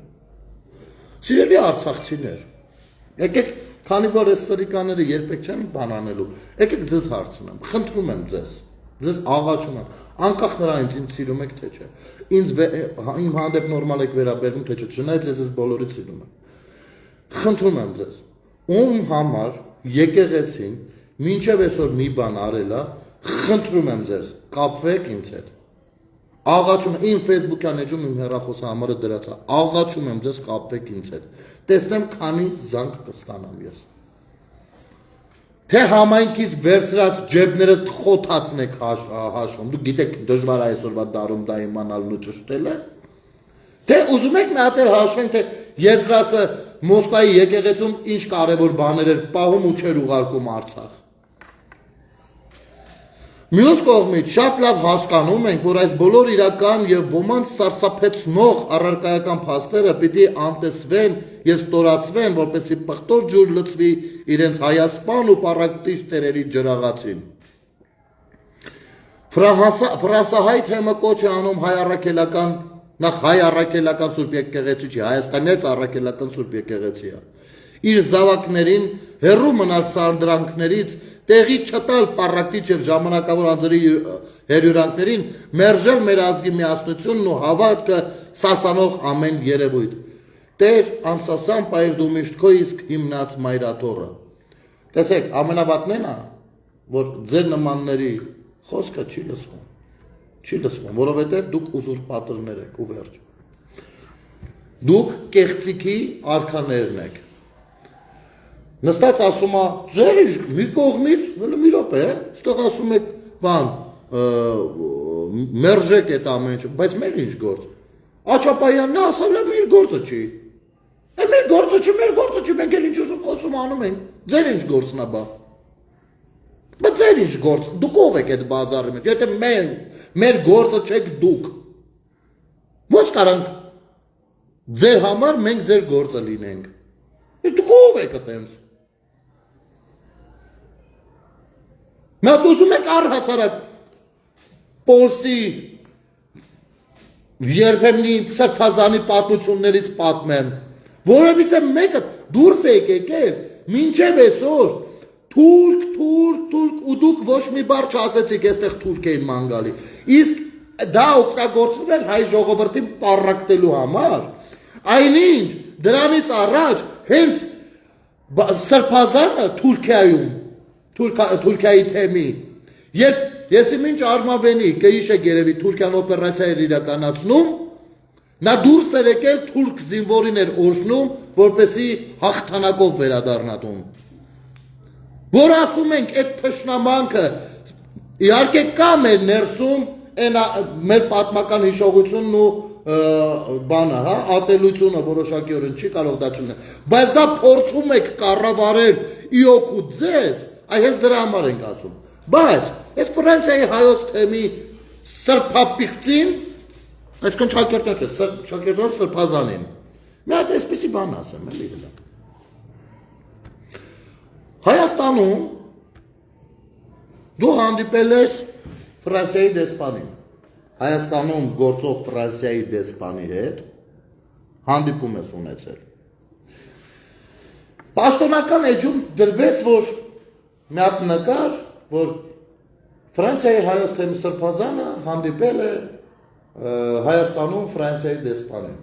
Speaker 1: Սիրելի արցախցիներ, եկեք, քանի որ այս սրիկաները երբեք չեն բանանելու, եկեք ձեզ հարցնեմ, խնդրում եմ ձեզ աղաչում եմ, անկախ նրանից ինձ սիրում եք թե չէ, իմ հանդեպ նորմալ եք վերաբերվում թե չէ, չնայած ես բոլորից սիրում եմ։ Խնդրում եմ ձեզ, ում համար եկեղեցին մինչև այսօր մի բան արել է, խնդրում եմ ձեզ, կապվեք ինձ հետ։ Աղաչում եմ, իմ Facebook-յան էջում իմ հեռախոսահամարը դրած է, աղաչում եմ ձեզ կապվեք ինձ հետ։ Տեսնեմ քանի զանգ կստանամ ես։ թե համայնքից վերցրած ջեբները խոթացն եք հաշվում, դուք գիտեք դժվար է այսօրվա դարում դա իմանալն ու ճշտելը, թե ուզում եք մի հատ հաշվենք, թե Եզրասը Մոսկվայի եկեղեցում ինչ կարևոր բաներ էր պահում ու չէր ուղարկում Արցախ։ Մյուս կողմից շատ լավ հասկանում ենք, որ այս բոլոր իրական եւ ոմանց սարսափեցնող առարկայական փաստերը պիտի անտեսվեն եւ ստորացվեն, որպեսզի պղտոր ջուր լցվի իրենց հայասպան ու պառակտիչ տերերի ջրաղացին։ Ֆրանսահայ թեմը կոչ է անում հայ առաքելական, նախ հայ առաքելական Սուրբ եկեղեցի չի, Հայաստանից առաքելական Սուրբ եկեղեցի է։ Իր զավակներին հերու մնալ սանդրանքներից տեղի չտալ պառակտիչ եւ ժամանակավոր անձերի հերյուրանքներին մերժել մեր ազգի միասնությունն ու հավատքը սասանող ամեն երևույթ։ Տեր անսասան պայր դու միշտ քո իսկ հիմնած մայրաթորը։ Տեսեք, ամենավատն է նա, որ ձեր նմանների խոսքը չի լսվում։ Չի լսվում, որովհետև դուք ուզուրպատորներ եք ու վերջ։ Դուք կեղծիքի արքաներն եք։ Նստած ասում է, ձեր մի կողմից, մի րոպե, ստեղ ասում եք, բան, մերժեք այդ ամեն ինչ, բայց մեր ինչ գործ։ Աչապայանն ասել է, մեր գործը չի։ Մեր գործը չի, մենք էլ ինչ ուզում խոսում անում ենք, ձեր ինչ գործն է բա։ Բայց ձեր ինչ գործ, դուք ով եք այդ բազարի մեջ, եթե մեր գործը չեք դուք։ Ո՞նց կարանք ձեր համար մենք ձեր գործը լինենք։ Դուք ով եք այտենց։ Մենք ուզում ենք առհասարակ Պոլսի երբեմնի սրբազանի պատմություններից պատմեմ, որովհետև մեկը դուրս եք եկել, մինչև այսօր թուրք ու դուք ոչ մի բառ չասեցիք այստեղ թուրք էին մանգալի։ Իսկ դա օգտագործվում էր հայ ժողովրդին պառակտելու համար։ Այնինչ դրանից առաջ հենց սրբազանը Թուրքիայում, Թուրքիայի թեմի, երբ ես ինչ արմավենի կհիշեք երևի Թուրքիան օպերացիա էր իրականացնում, նա դուրս էր եկել թուրք զինվորին էր օրհնում, որպեսզի հաղթանակով վերադառնա տուն։ Որ ասում ենք այդ թշնամանքը իհարկե կա մեր ներսում մեր պատմական հիշողությունն ու բանը, հա, ատելությունը որոշակիորեն չի կարող դա չլինել, բայց դա փորձում եք կառավարել իօքու ձեզ, այ հենց դրա համար ենք ասում։ Բայց այս Ֆրանսիայի հայոց թեմի սրբապիղծին, այսքան ճակերտոց է, ճակերտոց սրբազանին։ Մի հատ այսպիսի բան ասեմ, էլի հլա։ Հայաստանում դու հանդիպել ես Ֆրանսիայի դեսպանին, Հայաստանում գործող Ֆրանսիայի դեսպանի հետ հանդիպում ես ունեցել։ Պաշտոնական էջում դրվեց, որ մի հատ նկար, որ Ֆրանսիայի հայոց թեմի սրբազանը հանդիպել է Հայաստանում Ֆրանսիայի դեսպանին։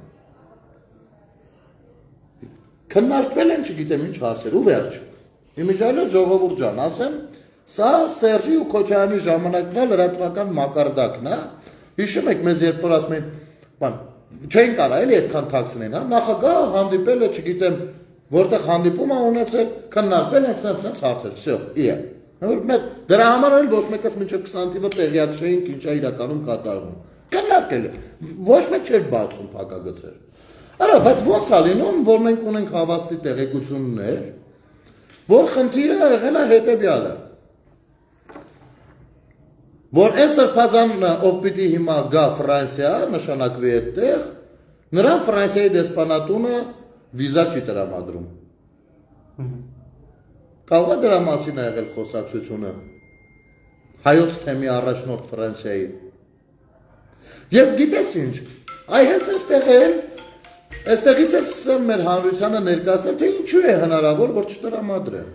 Speaker 1: Քննարկվել են, չգիտեմ ինչ հարցեր, ու վերջ։ Իմիջիայլոց ժողովուրդ ջան, ասեմ, սա Սերժի ու Քոչարյանի ժամանակվա լրատվական մակարդակն է։ Հիշում եք մեզ երբ որ ասում են, բան, չեն կարա էլի այդքան թաքցնեն, հա, նախագահ հանդիպել է, չգիտեմ, որտեղ հանդիպում է ունեցել, քննարկվել են սենց հարցեր, վсё, իա։ Դրա համար էլ ոչ մեկս մինչև 20 թիվը տեղյակ չէինք ինչ է իրականում կատարվում։ Քննարկել է, ոչ մեկ չէր բացում փակագծեր։ Արա, բայց ո՞նց է լինում, որ մենք ունենք հավաստի տեղեկություններ, որ խնդիրը եղել է հետևյալը, որ այս սրբազանը ով պիտի հիմա գա Ֆրանսիա, նշանակվի այդտեղ, նրան Ֆրանսիայի դեսպանատունը վիզա չի տրամադրում։ Կարող է դրա մասին է եղել խոսակցությունը հայոց թեմի առաջնորդ Ֆրանսիայի։ Եվ գիտես ինչ, այ հենց այստեղից էլ սկսեմ մեր հանրությանը ներկայացնել, թե ինչու է հնարավոր, որ չտրամադրեն։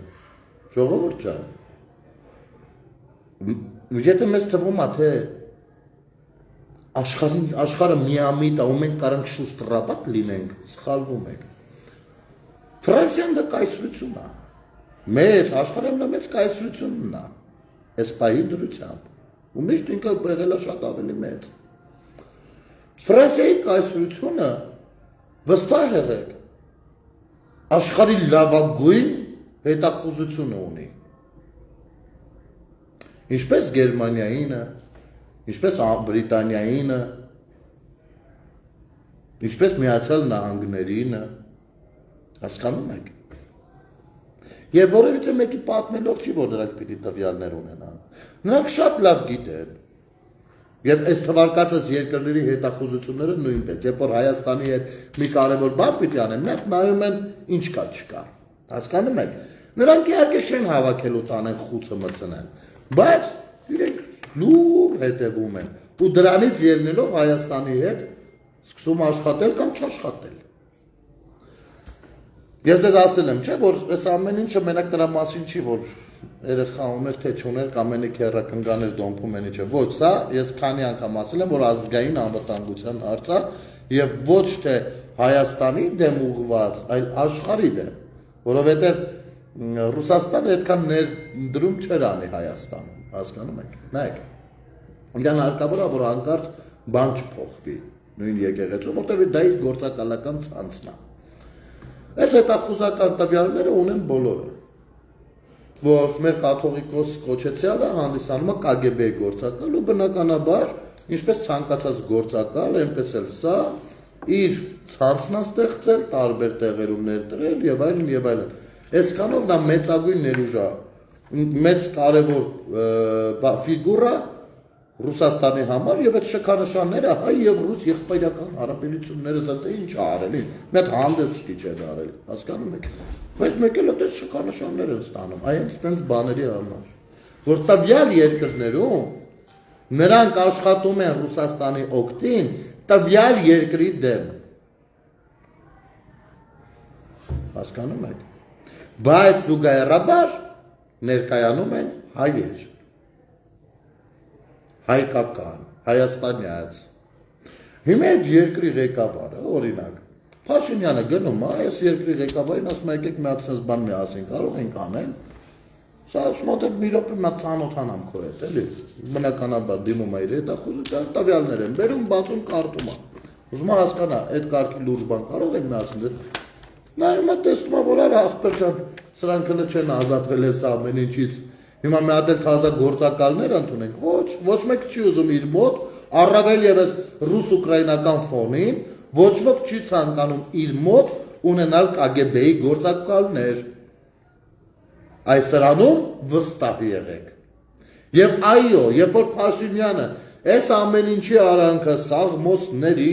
Speaker 1: Ժողովուրդ ջան։ Եթե մեզ թվում է, թե աշխարհը միամիտ է, ու մենք կարանք շուստրապատ լինենք, սխալվում ենք։ Ֆրանսիան դա կայսրություն է։ Մեր աշխարհում մեծ կայսրությունն է, այս պահի դրությամբ, ու միշտ ինքը եղել է շատ ավելի մեծ։ Ֆրանսիայի կայսրությունը վստահ եղեք աշխարհի լավագույն հետախուզությունը ունի։ Ինչպես Գերմանիայինը, ինչպես Բրիտանիայինը, ինչպես Միացյալ Նահանգներինը, հասկանում եք։ Եվ որևիցե մեկի պատմելով չի, որ նրանք պիտի տվյալներ ունենան։ Նրանք շատ լավ գիտեն։ Եվ այս թվարկածած երկրների հետախուզությունները նույնպես, երբ որ Հայաստանի հետ մի կարևոր բան պիտի անեն, մենք նայում են ինչ կա չկա։ Հասկանում եք։ Նրանք իհարկե չեն հավաքելու տանեն խուցը մտցնեն, բայց իրենք լուր հետևում են ու դրանից ելնելով Հայաստանի հետ սկսում աշխատել կամ չաշխատել։ Ես ձեզ ասել եմ, չէ, որ այս ամեն ինչը մենակ նրա մասին չի, որ երեխա ուներ, թե չուներ, կամ մենակ հեռակնգաներ դոմփում են ինչը։ Ոչ, սա ես քանի անգամ ասել եմ, որ ազգային անվտանգության հարց է եւ ոչ թե Հայաստանի դեմ ուղղված, այլ աշխարհի դեմ, որովհետեւ Ռուսաստանը այդքան ներդրում չէր անի Հայաստանում, հասկանում եք։ Նայեք։ Իրան հարկավոր է, որ հանկարծ բան չփոխվի, նույն եկեղեցու, որտեղ դա իր գործակալական ցանցն է։ Այս հետախուզական տվյալները ունեն բոլորը, որ մեր կաթողիկոս կոչեցյալը հանդիսանում է KGB գործակալ ու բնականաբար, ինչպես ցանկացած գործակալ, այնպես էլ սա իր ցանցն է ստեղծել, տարբեր տեղերում ներդրել եւ այլն եւ այլն։ Այսքանով նա մեծագույն ներուժ է, մեծ կարևոր ֆիգուրա Ռուսաստանի համար եւ այդ շքանշանները հայ եւ ռուս եղբայրական հարաբերությունները զատե ինչ արել են։ Մեծ հանդես քիչ են արել, հասկանում եք։ Բայց մեկ էլ այդ շքանշաններ են ստանում, այնց տենց բաների համար, որ տվյալ երկրներում նրանք աշխատում են Ռուսաստանի օգտին տվյալ երկրի դեմ։ Հասկանում եք։ Բայց զուգահեռաբար ներկայանում են հայեր։ Հայկական, հայաստանյաց։ Հիմա այդ երկրի ղեկավարը, օրինակ, Փաշինյանը գնում է, այս երկրի ղեկավարին ասում է եկեք մի հատ sense բան միասին կարող ենք անել։ Սա ասում է մի րոպե մա ծանոթանամ քո հետ, էլի։ Բնականաբար դիմում է իր հետախուզության տվյալներ են բերում, բացում կարտում է։ Ուզում է հասկանա, այդ կարգի լուրջ բան կարող են միասին։ Նայում է տեսնում է, որ արա ախպեր ջան, սրանք հենց չեն ազատվել այս ամեն ինչից։ Հիմա մի հատ էլ թազա գործակալներ ընդունենք, ոչ մեկ չի ուզում իր մոտ, առավել եւս ռուս-ուկրաինական ֆոնին, ոչ ոք չի ցանկանում իր մոտ ունենալ KGB-ի գործակալներ։ Այս սրանում վստահ եղեք։ Եվ այո, երբ որ Փաշինյանը այս ամեն ինչի արանքը սաղմոսների,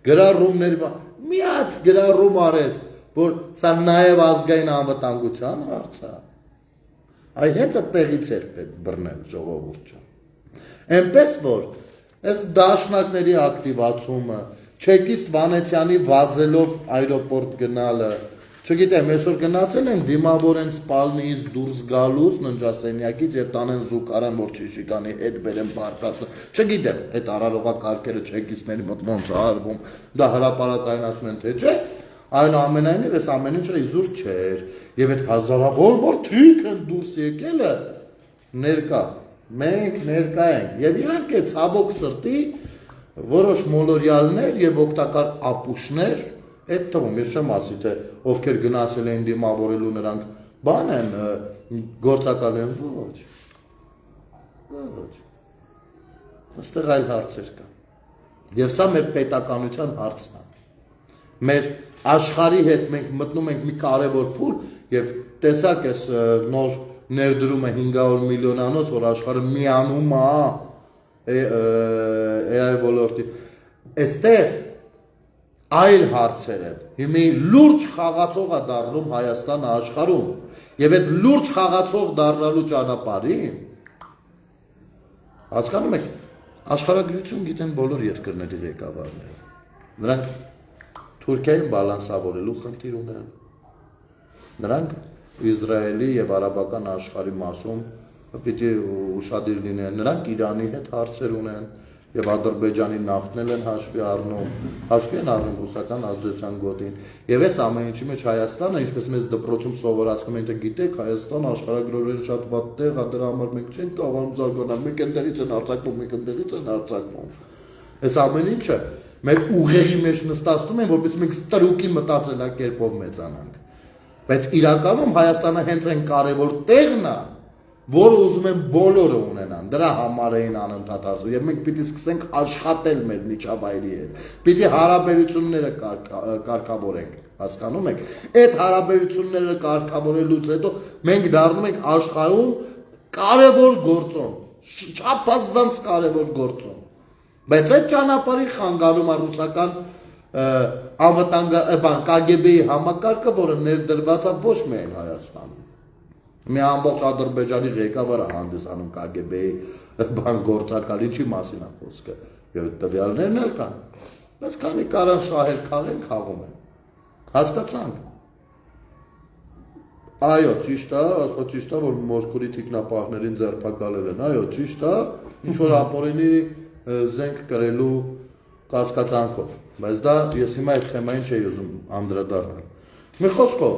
Speaker 1: գրառումների, մի հատ գրառում արեց, որ սա նաեւ ազգային անվտանգության հարց է։ Այ հենց այդտեղից էր պետք բռնել ժողովուրդը։ Այնպես որ այս դաշնակների ակտիվացումը, չեկիստ Վանեցյանի վազելով այրոպորտ գնալը, չգիտեմ, այսօր գնացել են դիմավոր են սպալնիից դուրս գալուց ննջասենյակից եւ տանեն զուգարան, որ չիշիկանի հետ բերեն բարկասը։ Չգիտեմ, այդ արարողակարգերը չեկիստների մոտ ոնց է արվում, դա հրապարակային ասում են թե չէ։ Այնուամենայնիվ այս ամեն ինչը իզուր չէր եւ այդ հազարավոր մարդիկ են դուրս եկելը ներկա մենք ներկա ենք եւ իհարկե ցավոք սրտի որոշ մոլորյալներ եւ օգտակար ապուշներ այդ թվում ես չեմ ասի թե ովքեր գնացել են դիմավորելու նրանք բան են գործակալ են ոչ այստեղ այլ հարցեր կան եւ սա մեր պետականության հարցն է մեր աշխարհի հետ մենք մտնում ենք մի կարևոր փուլ եւ տեսակ էս նոր ներդրումը 500 միլիոնանոց որ աշխարհը միանում է AI ոլորտի այստեղ այլ հարցեր են հիմա լուրջ խաղացող է դառնում Հայաստանը աշխարհում եւ այդ լուրջ խաղացող դառնալու ճանապարհին հասկանում եք աշխարհագրություն գիտեն բոլոր երկրների ղեկավարները նրանք Թուրքիային բալանսավորելու խնդիր ունեն նրանք Իսրայելի եւ արաբական աշխարհի մասում պիտի ուշադիր լինեն նրանք Իրանի հետ հարցեր ունեն եւ Ադրբեջանի նավթն են հաշվի առնում ռուսական ազդեցության գոտին եւ այս ամեն ինչի մեջ Հայաստանը ինչպես մեզ դպրոցում սովորացնում են թե գիտեք Հայաստանը աշխարհագրորեն շատ վատ տեղ է դրա համար մենք չենք կարողանում զարգանալ մեկ ընդերից են արձակվում մեկ ընդերից են արձակվում այս ամեն ինչը մեր ուղեղի մեջ նստածում են որպես մենք ստրուկի մտածելակերպով մեծանանք բայց իրականում Հայաստանը հենց այն կարևոր տեղն է որ ուզում են բոլորը ունենան, դրա համար էին անընդհատ ասում, եւ մենք պիտի սկսենք աշխատել մեր միջավայրի հետ, պիտի հարաբերությունները կարգավորենք, հասկանում եք, այդ հարաբերությունները կարգավորելուց հետո մենք դառնում ենք աշխարհում կարևոր գործոն, չափազանց կարևոր գործոն, բայց այդ ճանապարհի խանգարում է ռուսական KGB-ի համակարգը, որը ներդրված է ոչ միայն Հայաստանում։ Մի ամբողջ Ադրբեջանի ղեկավարը հանդիսանում KGB-ի գործակալի չի մասին է խոսքը, եւ տվյալներն էլ կան, բայց քանի կարան շահեր քաղեն, խաղում են, հասկացանք։ Այո, ճիշտ է, ասած ճիշտ է, որ Մոսկվի թիկնապահներին ձերբակալել են, այո, ճիշտ է, ինչ որ ապօրինի զենք կրելու կասկածանքով, բայց դա ես հիմա այդ թեմային չէի ուզում անդրադառնալ։ Մի խոսքով,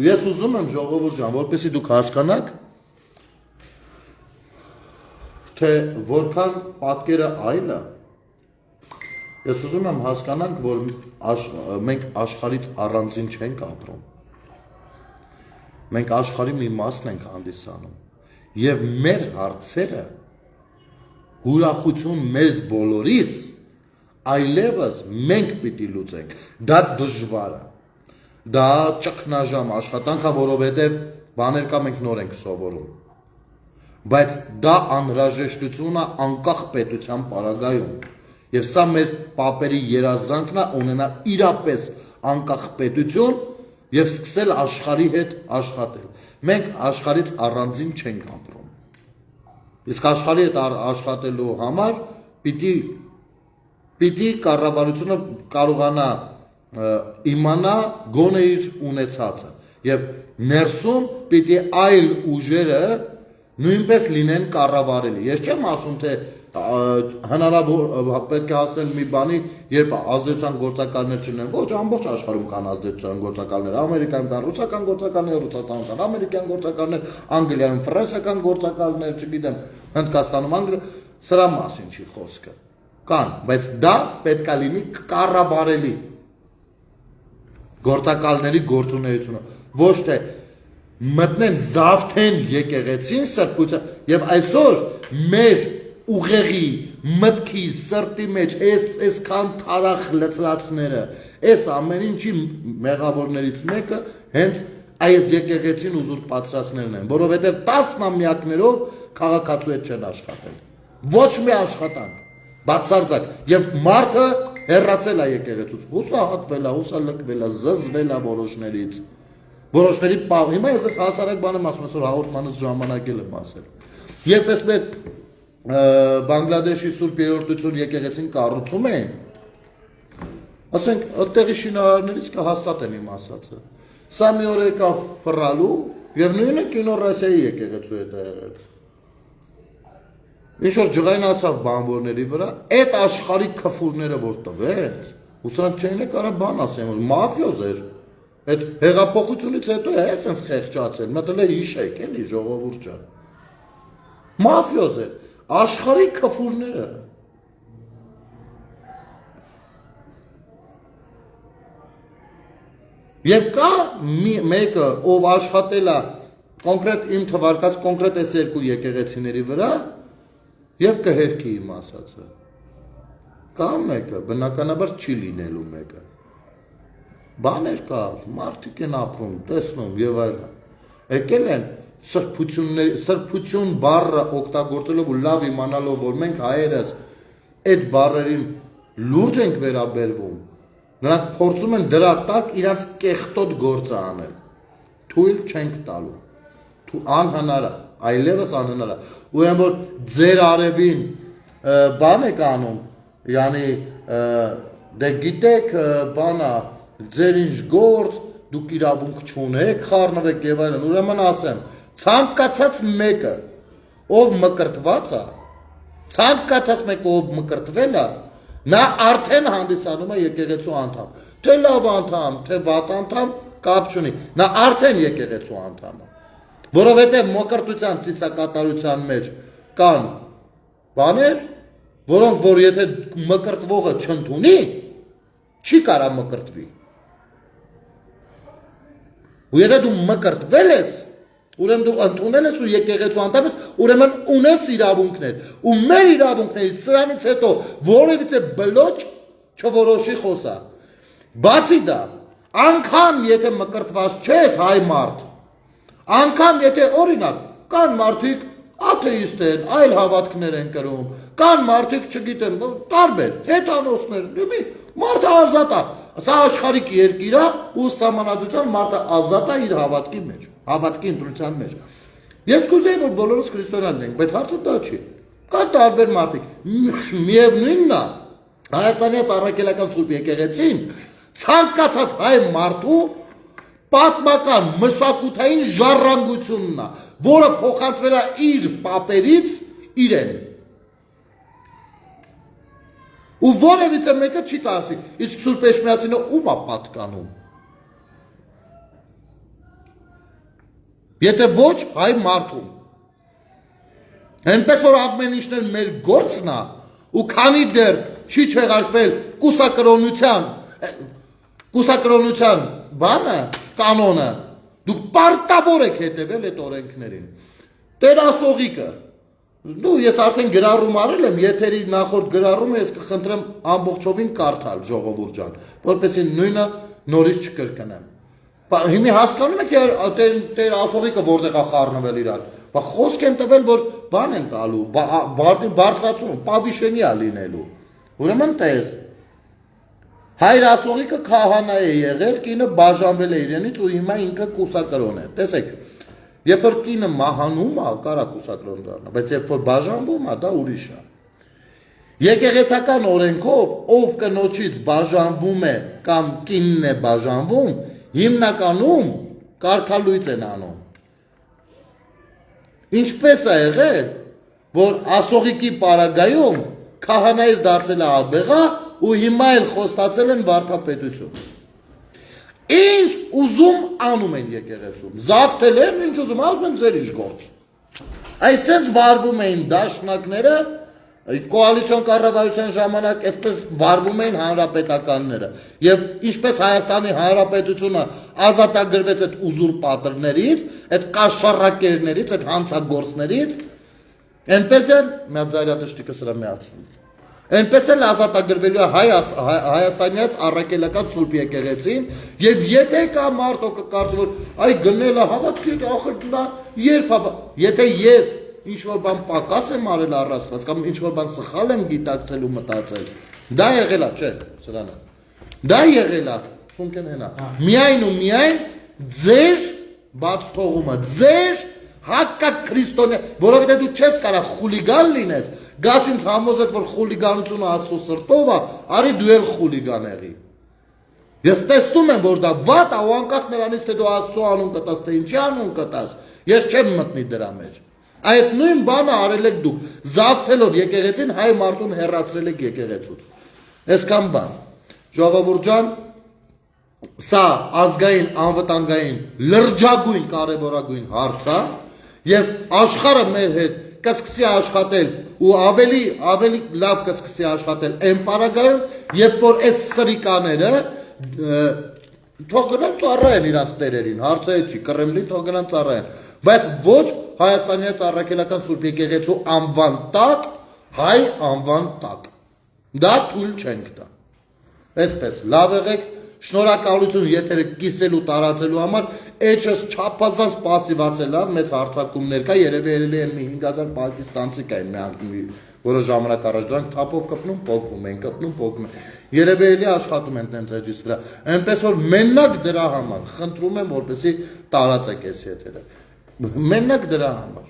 Speaker 1: ես ուզում եմ ժողովուրդ ջան, որպեսզի դուք հասկանաք, թե որքան պատկերը այլ է, ես ուզում եմ հասկանանք, որ մենք աշխարհից առանձին չենք ապրում, մենք աշխարհի մի մասն ենք հանդիսանում, եւ մեր հարցերը ուրախություն մեզ բոլորիս, այլևս մենք պիտի լուծենք, դա դժվար է, դա ճգնաժամ աշխատանք է, որովհետև բաներ կա մենք նոր ենք սովորում, բայց դա անհրաժեշտություն է անկախ պետության պարագայում, եւ սա մեր պապերի երազանքն է ունենալ իրապես անկախ պետություն եւ սկսել աշխարհի հետ աշխատել, մենք աշխարհից առանձին չենք ապրում, իսկ աշխարհի հետ աշխատելու համար պիտի կառավարությունը կարողանա իմանա գոնե իր ունեցածը եւ ներսում պիտի այլ ուժերը նույնպես լինեն կառավարելի։ Ես չեմ ասում թե հնարավոր պետք է հասնել մի բանի, երբ ազդեցության գործակալներ չունեն, ոչ ամբողջ աշխարհում կան ազդեցության գործակալներ, Ամերիկայում կան ռուսական գործակալներ, Ռուսաստանում կան ամերիկյան գործակալներ, Անգլիայում ֆրանսիական գործակալներ, չգիտեմ, Հնդկաստանում անգլիական, սրա մասին չի խոսքը։ Կան, բայց դա պետք է լինի կառավարելի գործակալների գործունեությունը, ոչ թե մտնեն զավթեն եկեղեցին սրբության եւ այսօր մեր ուղեղի մտքի սրտի մեջ այսքան թարախ լծրածները այս ամեն ինչի մեղավորներից մեկը հենց այս եկեղեցին ուզուրպացրածներն են, որովհետեւ 10-ամյակներով քաղաքացու հետ չեն աշխատել, ոչ մի աշխատանք, բացարձակ եւ մարդը հեռացել է եկեղեցուց, հուսահատվել է, հուսալքվել է, զզվել է որոշներից, որոշների պավ, հիմա ես այս հասարակ բան եմ ասում, այսօր հաղորդմանս ժամանակել եմ ասել, երբ ես մեր Բանգլադեշի Սուրբ Երրորդություն եկեղեցին կառուցում էին, ասենք, այդտեղի շինարարներից կհաստատեն իմ ասածը, սա մի օր եկավ ֆռալու եւ նույնը կինո Ռոսիայի եկեղեցու հետ եղել, ինչ որ ջղայնացավ բանվորների վրա, այդ աշխարհի քֆուրները որ տվեց, ու սրանք չէին է կարա բան ասեն, որ մաֆիոզ էր, այդ հեղափոխությունից հետո է այսպես խեղճացել, մտել է հիշեք, էլի ժողովուրդ ջան, մաֆիոզ էր, աշխարհի քֆուրները, եւ կա մեկը, ով աշխատել է կոնկրետ իմ թվարկած կոնկրետ այս երկու եկեղեցիների վրա, եւ կհերքի իմ ասածը, կա մեկը, բնականաբար չի լինելու մեկը, բաներ կա, մարդիկ են ապրում, տեսնում եւ այլն, եկել են սրբություն բառը օգտագործելով ու լավ իմանալով, որ մենք հայերս այդ բառերին լուրջ ենք վերաբերվում, նրանք փորձում են դրա տակ իրաց կեղտոտ գործը անել, թույլ չենք տալու, անհնար է, այլևս անհնար է, ու այն որ ձեր արևին բան եք անում, յանի դե գիտեք բանա, ձեր ինչ գործ, դուք իրավունք չունեք, խառնվեք եւ այլն, ուրեմն ասեմ, ցանկացած մեկը, ով մկրտված է, ցանկացած մեկը ով մկրտվել է, նա արդեն հանդիսանում է եկեղեցու անդամ, թե լավ անդամ, թե վատ անդամ, կապ չունի, նա արդեն եկեղեցու անդամ է, որովհետև մկրտության ծիսակատարության մեջ կան բաներ, որոնք որ եթե մկրտվողը չընդունի, չի կարա մկրտվի, ու եթե դու մկրտվել ես, Ուրեմն դու ընդունել ես ու եկեղեցու անդամ ես, ուրեմն ունես իրավունքներ։ Ու մեր իրավունքներից սրանից հետո որևիցե բլոճ չորոշի խոսա։ Բացի դա, անգամ եթե մկրտված չես հայ մարդ, անգամ եթե օրինակ կան մարդիկ աթեիստ են, այլ հավատքներ են կրում, կան մարդիկ չգիտեմ, տարբեր, հեթանոսներ, մարդը ազատ է, սա աշխարհիկ երկիր է ու սահմանադրության մարդը ազատ է իր հավատքի մեջ, հավատքի ընտրության մեջ։ Ես կուզեի, որ բոլորս քրիստոնյա լինենք, բայց հարցը դա չի։ Կան տարբեր մարդիկ, միևնույնն է, Հայաստանի առաքելական Սուրբ եկեղեցին ցանկացած հայ մարդու պատմական մշակութային ժառանգությունն է, որը փոխանցվել է իր պապերից իրեն։ Ու որևիցե մեկը չի տասի, իսկ Սուրբ Էջմիածինը ում է պատկանում։ Եթե ոչ հայ մարդուն։ Այնպես որ ամեն ինչն մեր գործն է, ու քանի դեռ չի չեղարկվել կուսակրոնության բանը, կանոնը, դուք պարտավոր եք հետևել այդ օրենքներին։ Տեր ասողիկը, ես արդեն գրառում արել եմ, եթերի նախորդ գրառումը ես կխնդրեմ ամբողջովին կարդալ ժողովուրդ ջան, որպեսզի նույնը նորից չկրկնեմ։ Հիմի հասկանում եք Տեր ասողիկը որտեղ է խառնվել իրար։ Խոսք են տվել, որ բան են տալու, բարձրացում, պավիշենի է լինելու։ Ուրեմն տես, հայր ասողիկը քահանա է եղել, կինը բաժանվել է իրենից ու հիմա ինքը կուսակրոն է։ Տեսեք, երբ որ կինը մահանում է, կարա կուսակրոն դառնա, բայց երբ որ բաժանվում է, դա ուրիշ է։ Եկեղեցական օրենքով, ով կնոջից բաժանվում է կամ կինն է բաժանվում, հիմնականում կարգալույծ են անում։ Ինչպես է եղել, որ ասողիկի պարագայում քահանայից դարձել է աբեղա ու հիմա էլ խոստացել են վարդապետություն։ Ինչ ուզում անում են եկեղեցում, զավթել են, ինչ ուզում, ասում են ձեր ինչ գործ։ Այսպես վարվում էին դաշնակները, կոալիցիոն կառավարության ժամանակ այսպես վարվում էին հանրապետականները եւ ինչպես Հայաստանի Հանրապետությունը ազատագրվեց այդ ուզուրպատորներից, այդ կաշառակերներից, այդ հանցագործներից, այնպես էլ միաձայնատշտիկը սրա միացում։ Այնպես էլ ազատագրվելու է Հայաստանից առաքելական Սուրբ եկեղեցին եւ եթե կա մարդը կկարծի որ այ գնել է հավատքի ախր նա երբ եթե ես ինչ որ բան պակաս եմ արել առաստված կամ ինչ որ բան սխալ եմ գիտակցել ու մտածել դա եղել է չէ սրանը դա եղել է սունկեն հենա միայն ու միայն ձեր բաց թողումը ձեր հակաքրիստոնյա որովհետեւ դու չես կարող խուլիգան լինես գաց ինձ համոզեց որ խուլիգանությունը Աստծո սրտով է արի դու էլ խուլիգան եղի ես տեսնում եմ որ դա վատ է ու անկախ նրանից թե դու Աստծո անուն կտաս թե ինչի անուն կտաս ես չեմ մտնի դրա մեջ Այդ նույն բանը արել եք դուք, զավթելով եկեղեցին հայ մարդուն հեռացրել եք եկեղեցուց։ Այսքան բան։ Ժողովուրդ ջան, սա ազգային անվտանգային լրջագույն կարևորագույն հարց է եւ աշխարհը մեր հետ կսկսի աշխատել ու ավելի լավ կսկսի աշխատել այն պարագայում, երբ որ այս սրիկաները թող գնան ծառայեն իրանց տերերին, հարցը չի, Կրեմլին թող գնան ծառայեն, բայց ոչ Հայաստանի առաքելական Սուրբ եկեղեցու անվան տակ, հայ անվան տակ։ Դա թույլ չենք տա։ Այսպես, լավ եղեք, շնորհակալություն եթերը կիսելու տարածելու համար, էջս չափազանց պասիվացել է, մեծ հարցակումներ կա, երևի են 5000 պակիստանցի կային մի որը ժամանակ առաջ դրանք թափով կպնում, փոկվում են, կպնում, փոկվում են։ Երևի էլի աշխատում են տենց էջից վրա։ Այնպես որ մենակ դրա համար խնդրում եմ, որպեսզի տարածեք այս եթերը։ Մենակ դրա համար,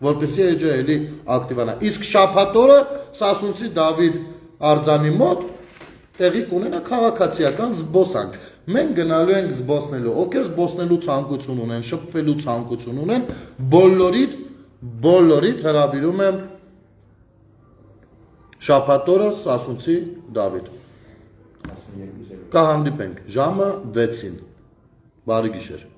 Speaker 1: որպեսզի էջը էլի ակտիվանա։ Իսկ շաբաթ օրը Սասունցի Դավիթ արձանի մոտ տեղի կունենա քաղաքացիական զբոսանք։ Մենք գնալու ենք զբոսնելու, ովքեր զբոսնելու ցանկություն ունեն, շփվելու ցանկություն ունեն, բոլորիդ հրավիրում եմ շաբաթ օրը Սասունցի Դավիթ։ Կհանդիպենք ժամը 6-ին։ Բարի գիշեր։